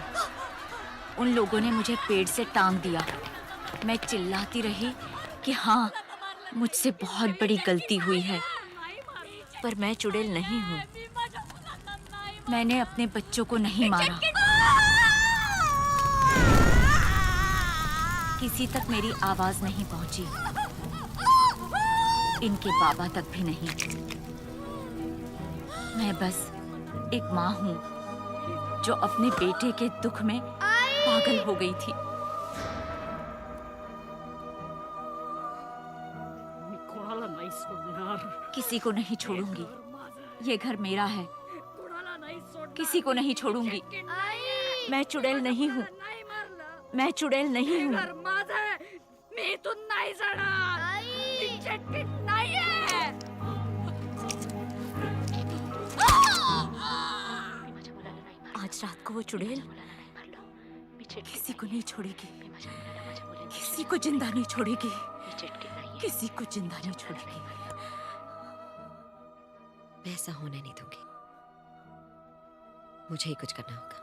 उन लोगों ने मुझे पेड़ से टांग दिया. मैं चिल्लाती रही कि हाँ, मुझसे बहुत बड़ी गलती हुई है, पर मैं चुड़ैल नहीं हूँ. मैंने अपने बच्चों को नहीं मारा. किसी तक मेरी आवाज नहीं पहुंची. इनके बाबा तक भी नहीं. मैं बस एक माँ हूँ जो अपने बेटे के दुख में पागल हो गई थी. किसी को नहीं छोड़ूंगी. ये घर मेरा है. किसी को नहीं छोड़ूंगी. मैं चुड़ैल नहीं हूँ. मैं चुड़ैल नहीं हूँ. मी इथून नाही जाणार. मी चिटकीत नाहीये. आज रात को वो चुड़ैल किसी को नहीं छोड़ेगी. किसी को जिंदा नहीं छोड़ेगी. किसी को जिंदा नहीं छोड़ेगी. मैं ऐसा होने नहीं दूंगी. मुझे ही कुछ करना होगा.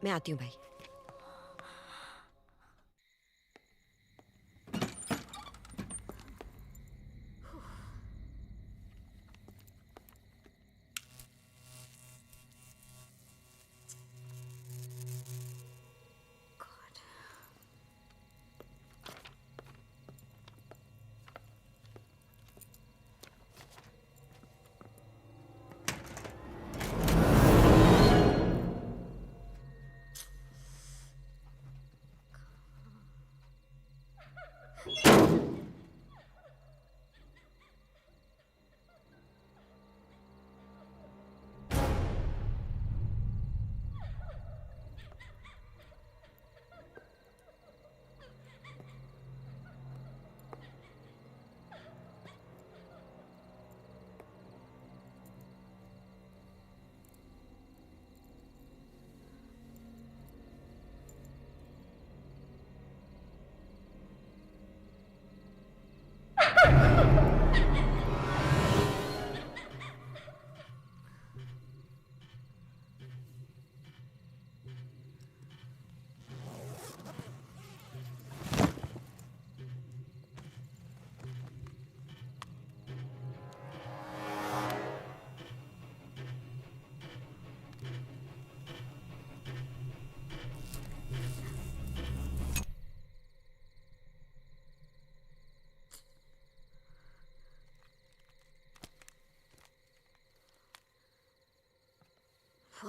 मैं आती हूँ भाई.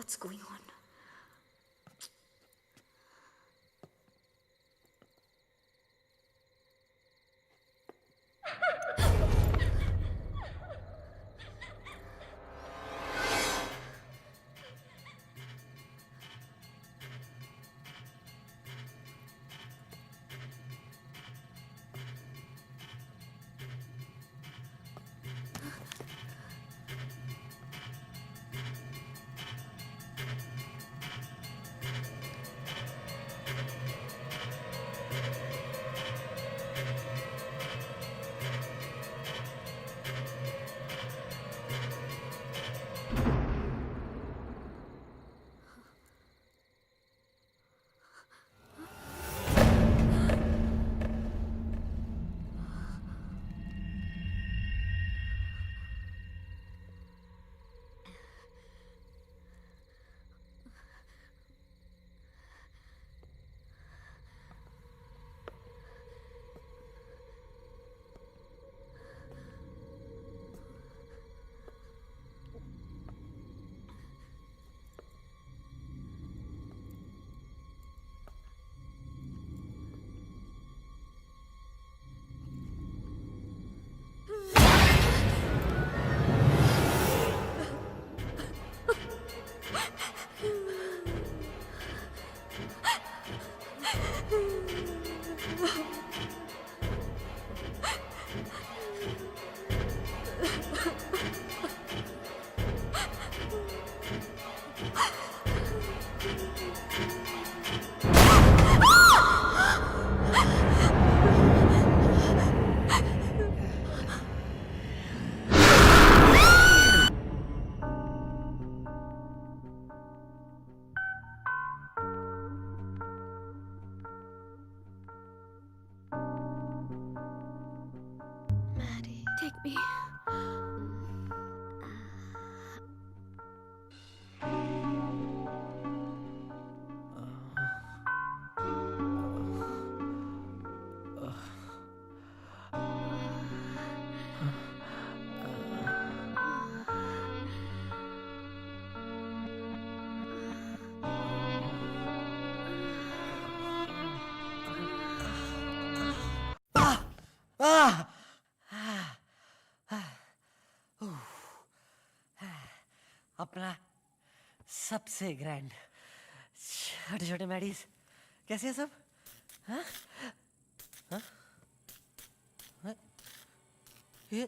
What's going on? Take me. अपना सबसे ग्रैंड छोटे छोटे मैडीज कैसे हैं सब? हाँ? हाँ? हाँ? ये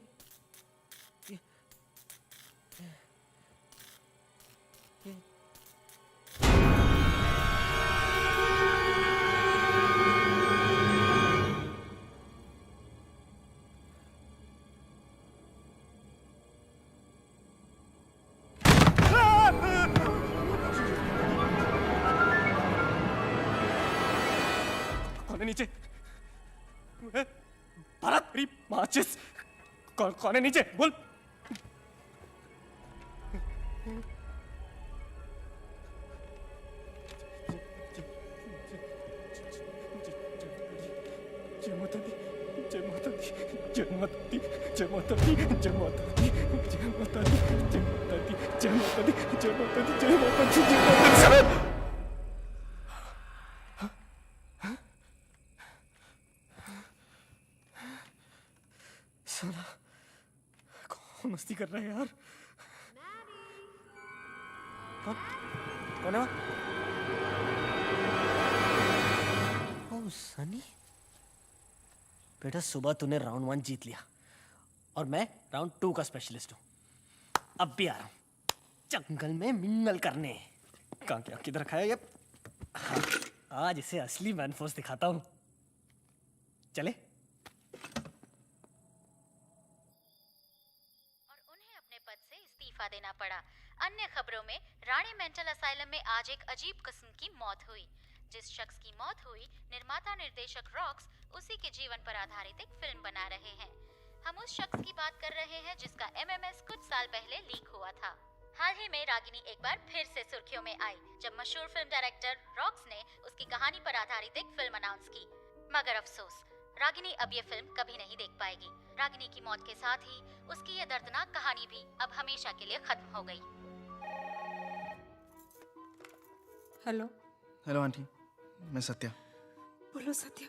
नीचे भारत मेरी माचिस कौन है नीचे बोल जय माता दी जय माता दी जय माता दी जय माता दी जय माता दी जय माता दी जय माता दी जय माता दी जय माता दी जय माता दी जय माता दी कौन मस्ती कर रहा है यार? कौन है? ओह सनी, बेटा सुबह तूने राउंड 1 जीत लिया और मैं राउंड 2 का स्पेशलिस्ट हूँ। अब भी आ रहा हूँ जंगल में मिंगल करने। कहाँ क्या किधर रखा है ये? हाँ, आज इसे असली मैन फोर्स दिखाता हूँ। चले? देना पड़ा। अन्य खबरों में रानी मेंटल असाइलम में आज एक अजीब किस्म की मौत हुई। जिस शख्स की मौत हुई, निर्माता निर्देशक रॉक्स उसी के जीवन पर आधारित एक फिल्म बना रहे हैं। हम उस शख्स की बात कर रहे हैं जिसका MMS कुछ साल पहले लीक हुआ था। हाल ही में रागिनी एक बार फिर से सुर्खियों में आई जब मशहूर फिल्म डायरेक्टर रॉक्स ने उसकी कहानी पर आधारित एक फिल्म अनाउंस की। मगर अफसोस, रागिनी अब ये फिल्म कभी नहीं देख पाएगी। रागिनी की मौत के साथ ही उसकी ये दर्दनाक कहानी भी अब हमेशा के लिए खत्म हो गई। हेलो हेलो आंटी, मैं सत्या। बोलो Satya.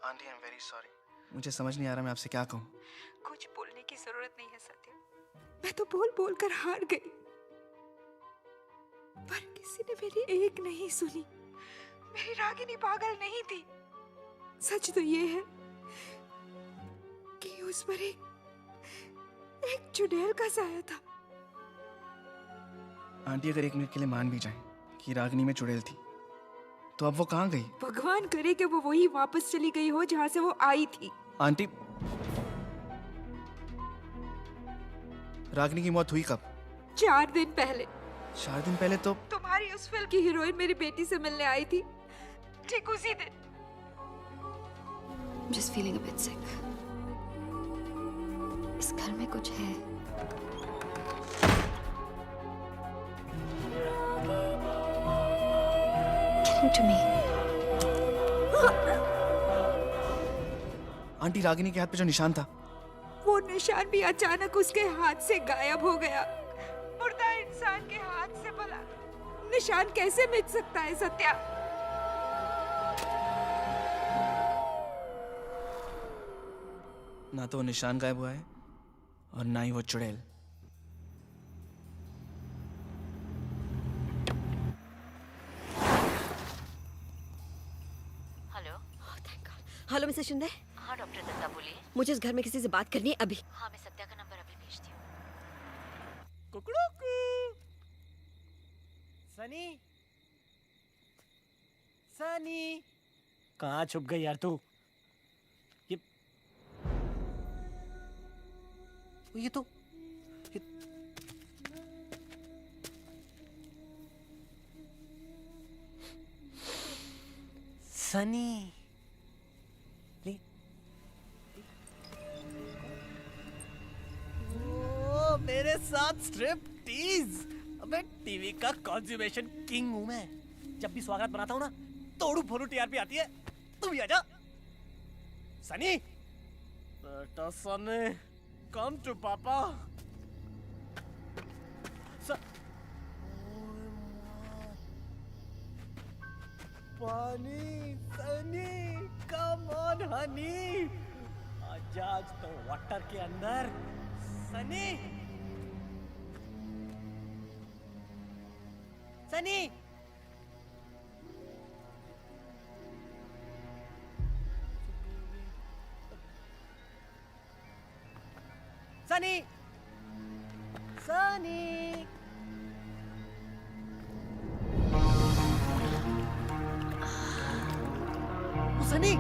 Aunty, I am very sorry. मुझे समझ नहीं आ रहा मैं आपसे क्या कहूँ। कुछ बोलने की जरूरत नहीं है सत्या। मैं तो बोल बोल कर हार गई, पर किसी ने मेरी एक नहीं सुनी। मेरी रागिनी पागल नहीं थी। सच तो ये है कि उस पर एक चुड़ैल का साया था। आंटी, अगर एक मिनट के लिए मान भी जाए कि रागिनी में चुड़ैल थी, तो अब वो कहाँ गई? भगवान करे कि वो वही वापस चली गई हो जहाँ से वो आई थी। आंटी, रागिनी की मौत हुई कब? 4 दिन पहले। 4 दिन पहले तो तुम्हारी उस फिल्म की हीरोइन मेरी बेटी से मिलने आई थी, ठीक उसी दिन। Just feeling a bit sick. इस घर में कुछ है। Give him to me. Aunty, Ragini के हाथ पे जो निशान था, वो निशान भी अचानक उसके हाथ से गायब हो गया। मुर्दा इंसान के हाथ से भला निशान कैसे मिट सकता है सत्या? ना तो वो निशान गायब हुआ है और ना ही वो चुड़ैल। हेलो। Hello Mrs Shinde. हाँ डॉक्टर दत्ता बोलिए। मुझे इस घर में किसी से बात करनी है अभी। हाँ, मैं सत्या का नंबर अभी भेजती हूँ। कुकड़ूकू। सनी, सनी, कहाँ छुप गई यार तू? ये तो सनी। ओ, मेरे साथ स्ट्रिप टीज। अबे टीवी का कंज्यूमेशन किंग हूं मैं। जब भी स्वागत बनाता हूं ना, तोड़ू फोड़ू टीआरपी आती है। तू भी आजा। सनी, बेटा सनी, कम टू पापा। पानी, सनी, कम ऑन हनी। आजा, आज तो वाटर के अंदर। सनी, सनी, सनी, सनी। सनी,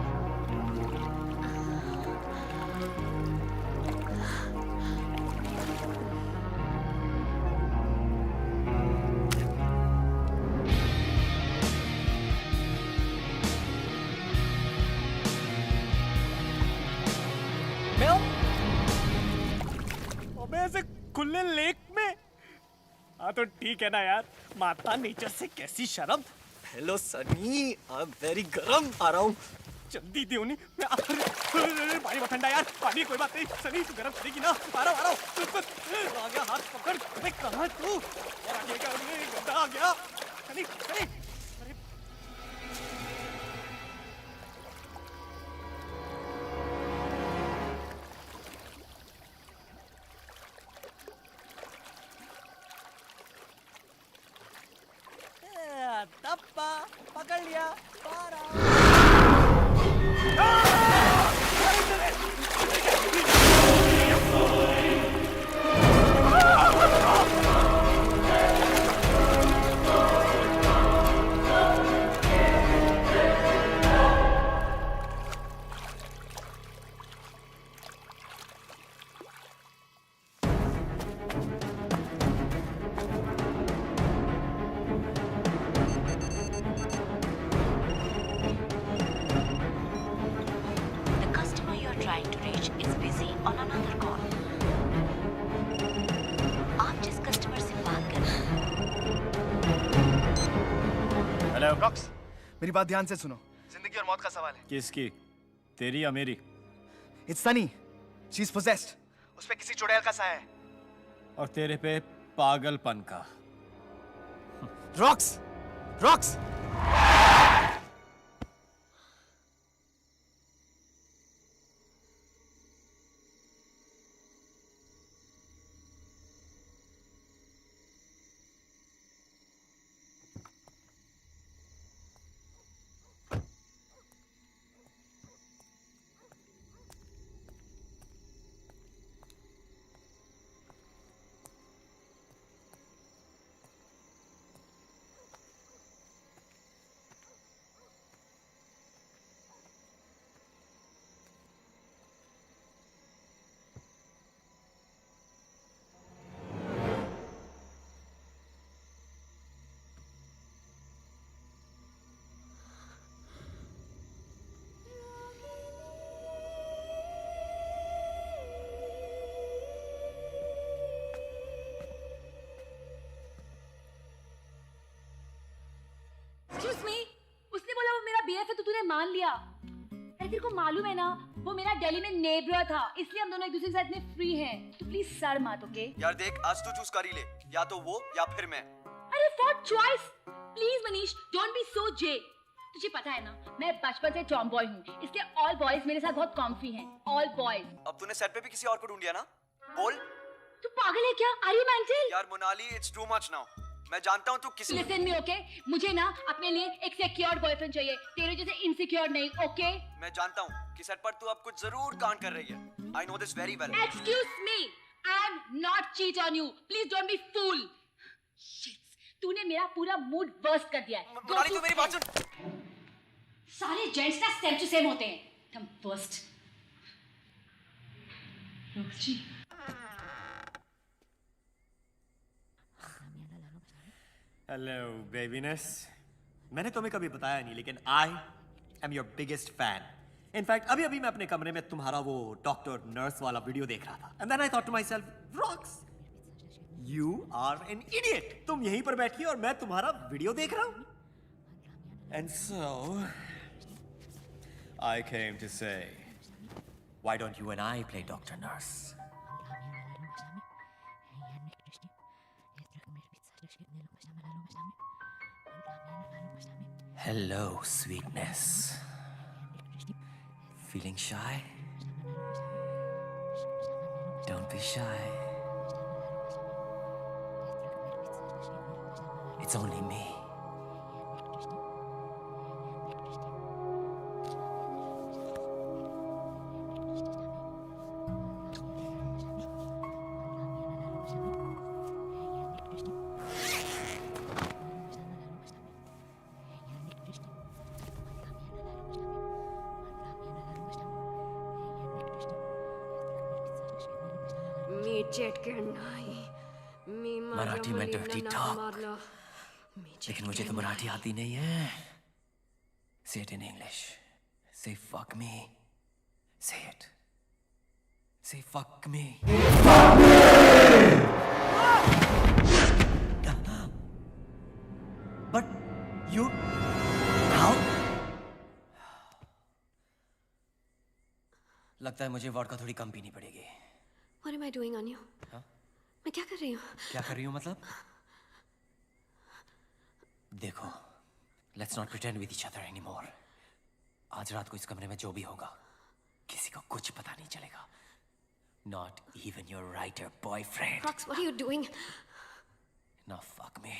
ऐसे खुले लेक में? हाँ तो ठीक है ना यार, माता नेचर से कैसी शर्म। Hello Sunny, I am very गरम। आ रहा हूँ। जल्दी दे उन्हीं। मैं पानी बहुत ठंडा यार। पानी कोई बात नहीं। सनी तू गरम करेगी ना? आ रहा हूँ। आ गया, हाथ पकड़। अबे कहाँ तू? यार आगे क्या गड्ढा आ गया। सनी, सनी। तप्पा पकड़ लिया। trying to reach is busy on another call. आप जिस कस्टमर से बात कर रहे हैं। हेलो रॉक्स, मेरी बात ध्यान से सुनो। जिंदगी और मौत का सवाल है। किसकी? तेरी या मेरी? It's Sunny, she is possessed. उस पे किसी चुड़ैल का साया है। और तेरे पे पागलपन का। रॉक्स, रॉक्स, Excuse me, उसने बोला वो मेरा BF है तो तूने मान लिया। अरे तेरे को मालूम है ना वो मेरा दिल्ली में नेबर था, इसलिए हम दोनों एक दूसरे के साथ इतने फ्री हैं। तो प्लीज सर मत, ओके? यार देख, आज तू चूज कर ही ले, या तो वो या फिर मैं। अरे for choice, please Manish, don't be so J. तुझे पता है ना मैं बचपन से टॉम बॉय हूँ, इसलिए ऑल बॉयज मेरे साथ बहुत कॉम्फी हैं। All boys. अब तूने सेट पे भी किसी और को ढूंढ लिया ना? बोल। तू पागल है क्या? Are you mental? यार Monali, it's too much now. मैं जानता हूँ तू किसी लिसन मी, ओके? मुझे ना अपने लिए एक सिक्योर बॉयफ्रेंड चाहिए, तेरे जैसे इनसिक्योर नहीं, ओके? मैं जानता हूँ कि सेट पर तू अब कुछ जरूर कांड कर रही है। I know this very well. Excuse me, I'm not cheat on you. Please don't be fool. Shit, तूने मेरा पूरा मूड बर्स्ट कर दिया है। मोनाली, तू मेरी बात सुन। सारे जेंट्स ना सेम टू सेम होते हैं। तुम बर्स्ट। रोजी। हेलो बेबीनेस। मैंने तुम्हें कभी बताया नहीं, लेकिन I am your biggest fan. In fact अभी अभी मैं अपने कमरे में तुम्हारा वो डॉक्टर नर्स वाला वीडियो देख रहा था, and then I thought to myself, Rocks, you are an idiot. तुम यहीं पर बैठी और मैं तुम्हारा वीडियो देख रहा हूं। And so I came to say, why don't you and I play doctor nurse? Hello, sweetness. Feeling shy? Don't be shy. It's only me. Marathi में डर्टी टॉक, लेकिन मुझे तो मराठी आती नहीं है। Say it in English. Say fuck me. Say it. Say fuck me. But you, how? लगता है मुझे वोडका थोड़ी कम पीनी पड़ेगी। What am I doing on you? हाँ? मैं क्या कर रही हूँ? क्या कर रही हूँ मतलब? देखो, let's not pretend with each other anymore. आज रात को इस कमरे में जो भी होगा, किसी को कुछ पता नहीं चलेगा. Not even your writer boyfriend. Rox, what are you doing? Now fuck me.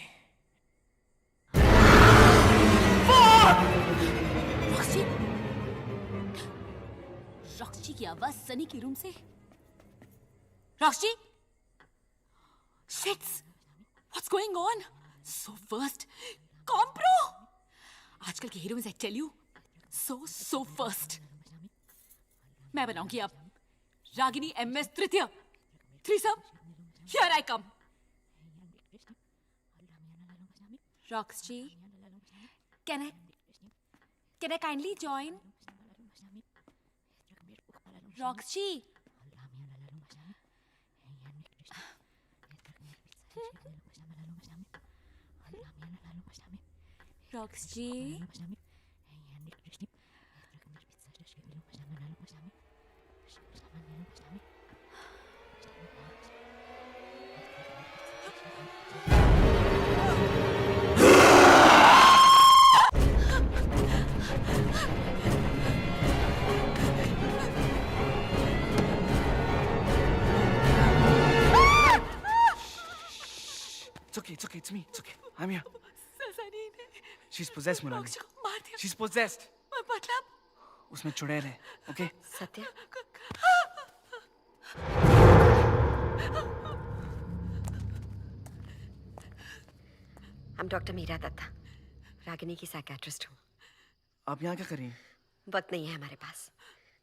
Roxy की आवाज सनी के रूम से। Roxy, shits, what's going on? So first, compro. आजकल के heroines, I tell you, so first. मैं बनाऊंगी अब रागिनी MS तृतीय threesome. Here I come. Roxy, can I kindly join? Roxy, Roxy, me. It's okay. I'm here. Sunny ने She's possessed, Munali. Rocks को मार दिया। She's possessed. मतलब उसमें चुड़ैल है. Okay? Satya. I'm Dr. Meera Dutta. Ragini की साइकियाट्रिस्ट हूँ. आप यहाँ क्या कर रही हैं? वक्त नहीं है हमारे पास.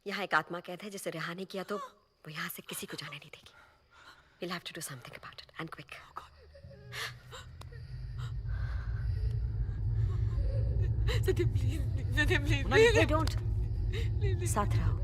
यहाँ एक आत्मा कैद है जिसे रिहा नहीं किया तो वो यहाँ से किसी को जाने नहीं देगी. We'll have to do something about it and quick. Satya please Satya please Munali, don't. साथ रहो.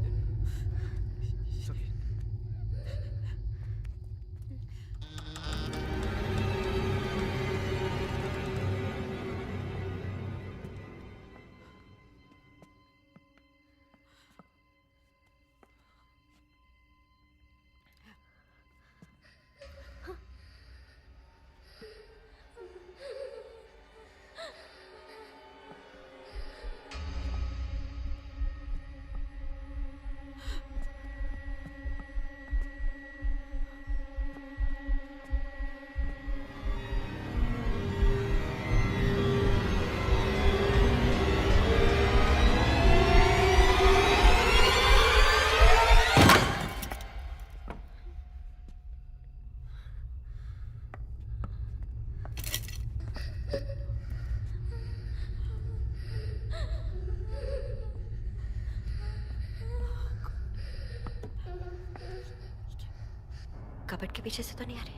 कबर्ड के पीछे से तो नहीं आ रहे.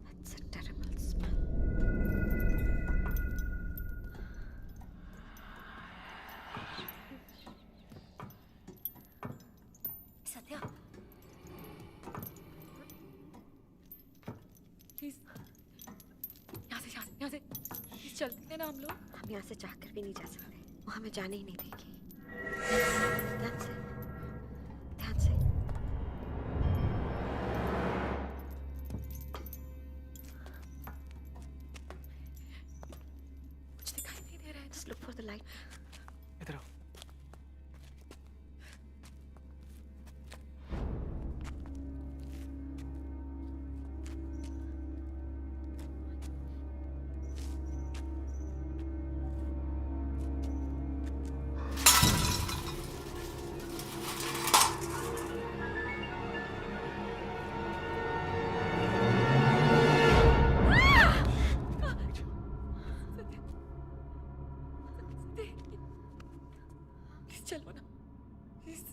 That's a terrible smell. Satya please यहाँ से प्लीज चलते हैं ना हम लोग. हम यहाँ से चाहकर भी नहीं जा सकते. वो हमें जाने ही नहीं देगी. ध्यान से. ध्यान से. कुछ दिखाई नहीं दे रहा है. Just look for the light. इधर आओ. चलो ना please.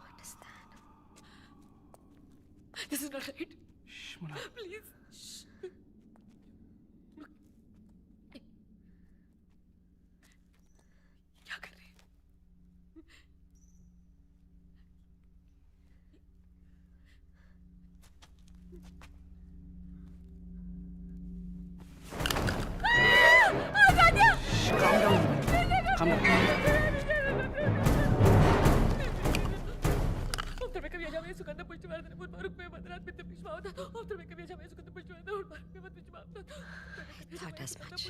What is that? This is not right. Shh, Munali. Please. क्या कर रहे हैं? Calm down. Thought as much.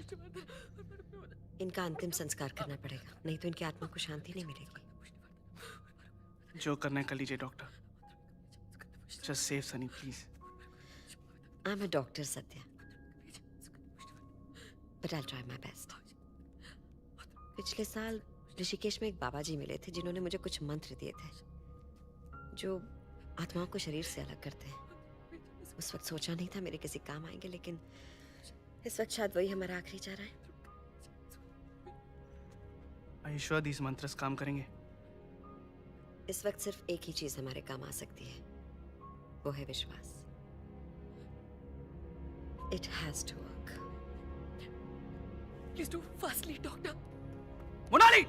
इनका अंतिम संस्कार करना पड़ेगा, नहीं तो इनकी आत्मा को शांति नहीं मिलेगी. जो करना है कर लीजिए doctor. Just save Sunny, please. I'm a doctor, Satya. But I'll try my best. पिछले साल ऋषिकेश में एक बाबा जी मिले थे जिन्होंने मुझे कुछ मंत्र दिए थे जो आत्माओं को शरीर से अलग करते हैं. उस वक्त सोचा नहीं था मेरे किसी काम आएंगे, लेकिन इस वक्त शायद वही हमारा आखिरी चारा है. Are you sure these mantras काम करेंगे? इस वक्त सिर्फ एक ही चीज हमारे काम आ सकती है, वो है विश्वास. It has to work. Please do fastly, doctor. Munali!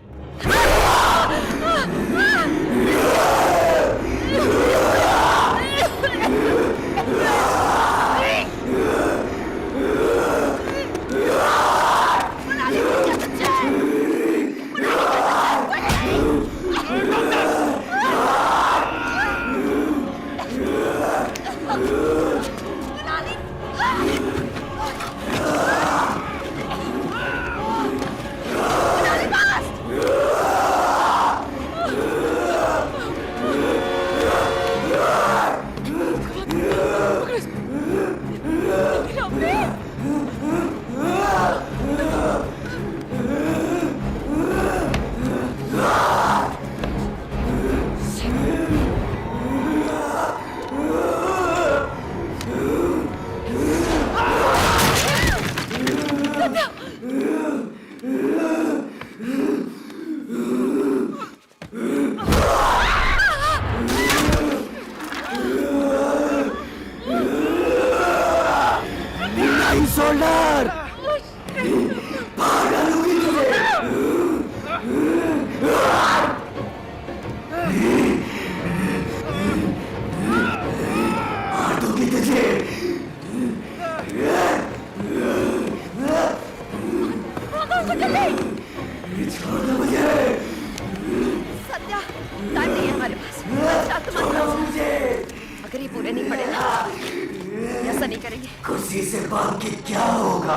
उसी से बांध के क्या होगा?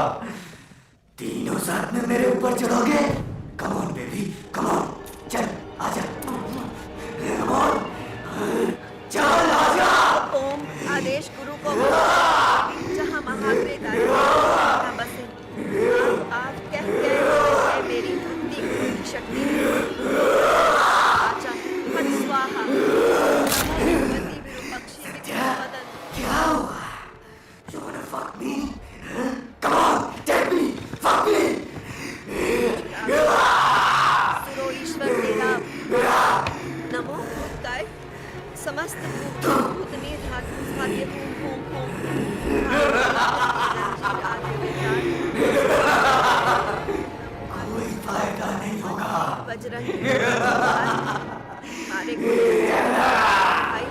तीनों साथ में मेरे ऊपर चढ़ोगे? Come on baby, come on, चल आजा, कम ऑन, चल आजा। ओम आदेश गुरु को जहाँ महात्रेता वहाँ बसे। आप कह है मेरी भक्ति की शक्ति। आचा फट स्वाहा। भगवती विरूपाक्षी विद्यावदन। क्या हुआ? You wanna fuck me? Come on, take me, fuck me. सुरो ईश्वर तेरा नमो भूताय समस्त भूतने धातु भाग्य ओम ओम कोई फायदा नहीं होगा। बजरंग हमारे भाई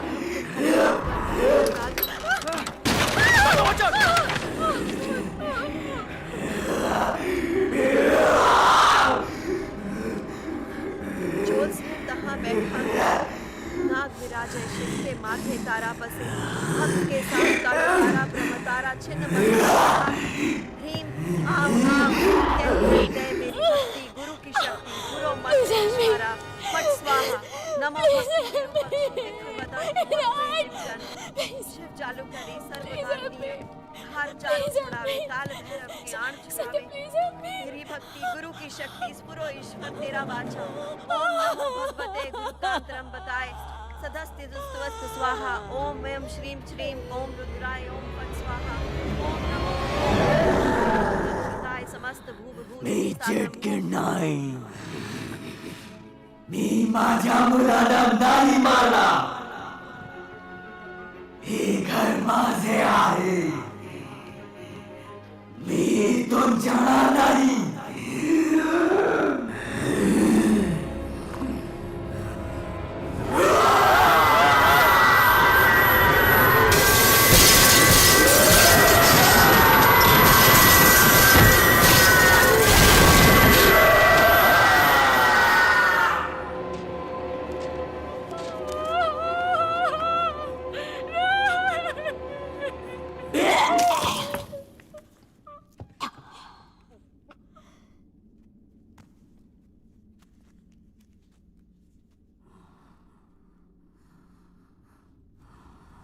तहाँ बैठा नाग विराजय शिव के माथे तारा बसे भक्त के साथ तारा ब्रह्म तारा छिन्न ह्रीम आम आम कहते गए मेरी भक्ति गुरु की शक्ति गुरु मंत्र फट स्वाहा नमो शिव चालू करे सर्वदानीय हर जान छुड़ावे काल भैरव के आण छुड़ावे तेरी भक्ति गुरु की शक्ति स्फुरो ईश्वर तेरा वाचा ओम नमो भगवते गुरुतांत्रम बताए सदस्ति दुस्तवस्त स्वाहा ओम एम श्रीम श्रीम ओम रुद्राय ओम फट स्वाहा ओम नमो भगवताय समस्त भूत मी गिरनाय मी माझ्या मुलाला नाही मारला हे घर माझे आहे मी इथून जाणार नाही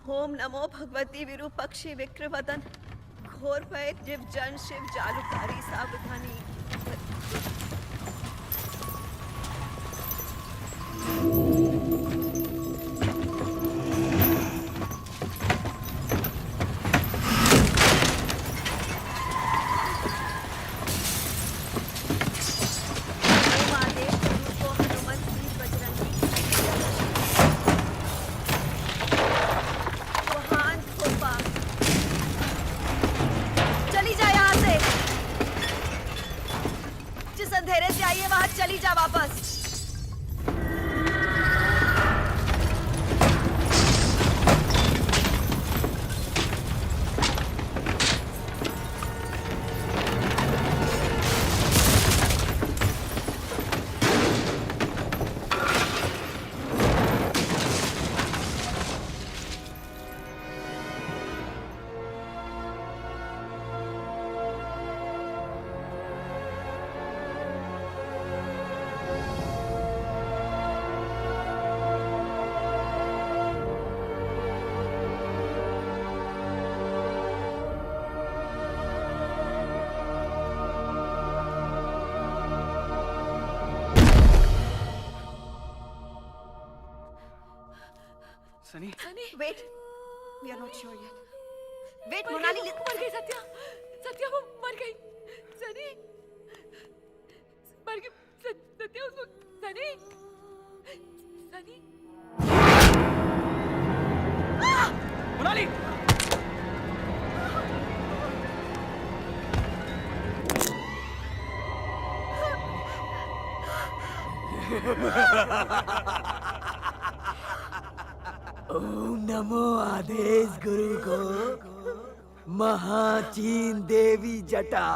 ओम नमो भगवती विरूपक्षी विक्रवदन घोर भय जीव जन शिव जालुकारी सावधानी चली जा वापस Sunny? Sunny? Wait. We are not sure yet. Wait, Monali. मर गई सत्या। सत्या वो मर गई। सनी। मर गई। सत्या उसको। सनी। सनी। मोनाली! ओम नमो आदेश गुरु को महाचीन देवी जटा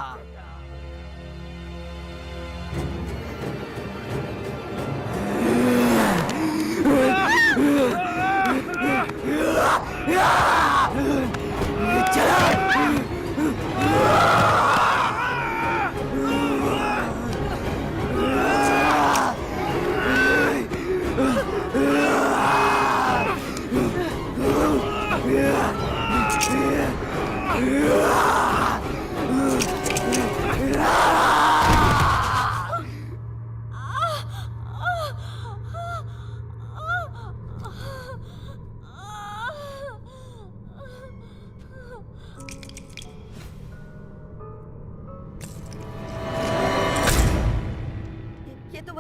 चला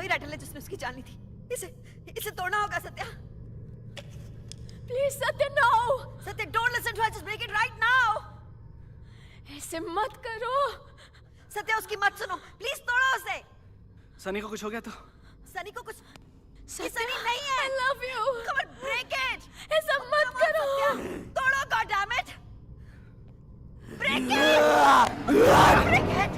वही राइटल है जिसने उसकी जान ली थी। इसे तोड़ना होगा Satya. Please Satya, no. Satya, don't listen to her, just break it right now. ऐसे मत करो सत्या, उसकी मत सुनो, प्लीज तोड़ो उसे। सनी को कुछ हो गया तो? सनी को कुछ? सनी नहीं है। I love you. Come on, break it. ऐसा मत करो। सत्या, तोड़ो, God damn it. Break it. Break it.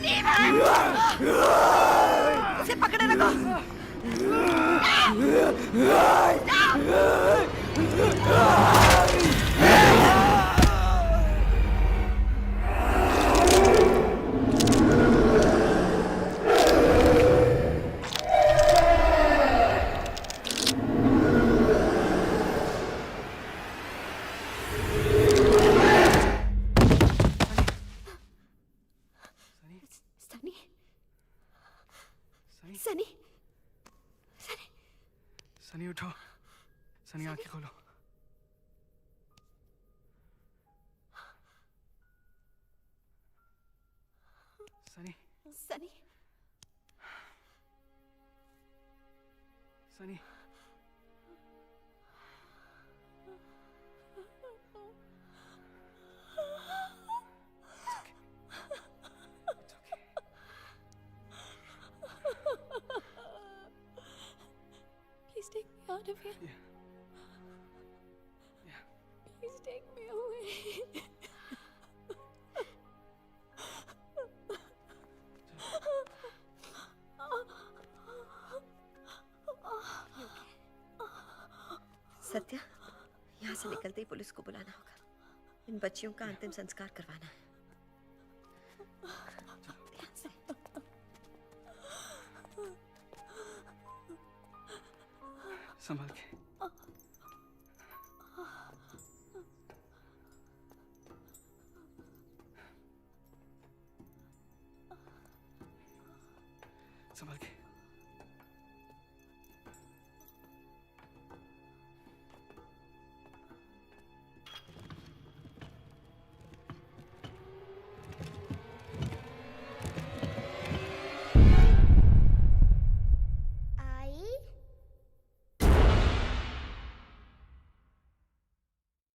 Leave it. उसे पकड़े रखो। सनी सनी उठो। सनी आंखें खोलो। Sunny Sunny Sunny Please take me out of here. Please take me away. Satya, यहाँ से निकलते ही पुलिस को बुलाना होगा। इन बच्चियों का अंतिम संस्कार करवाना है। ध्यान से। संभाल के। संभाल के।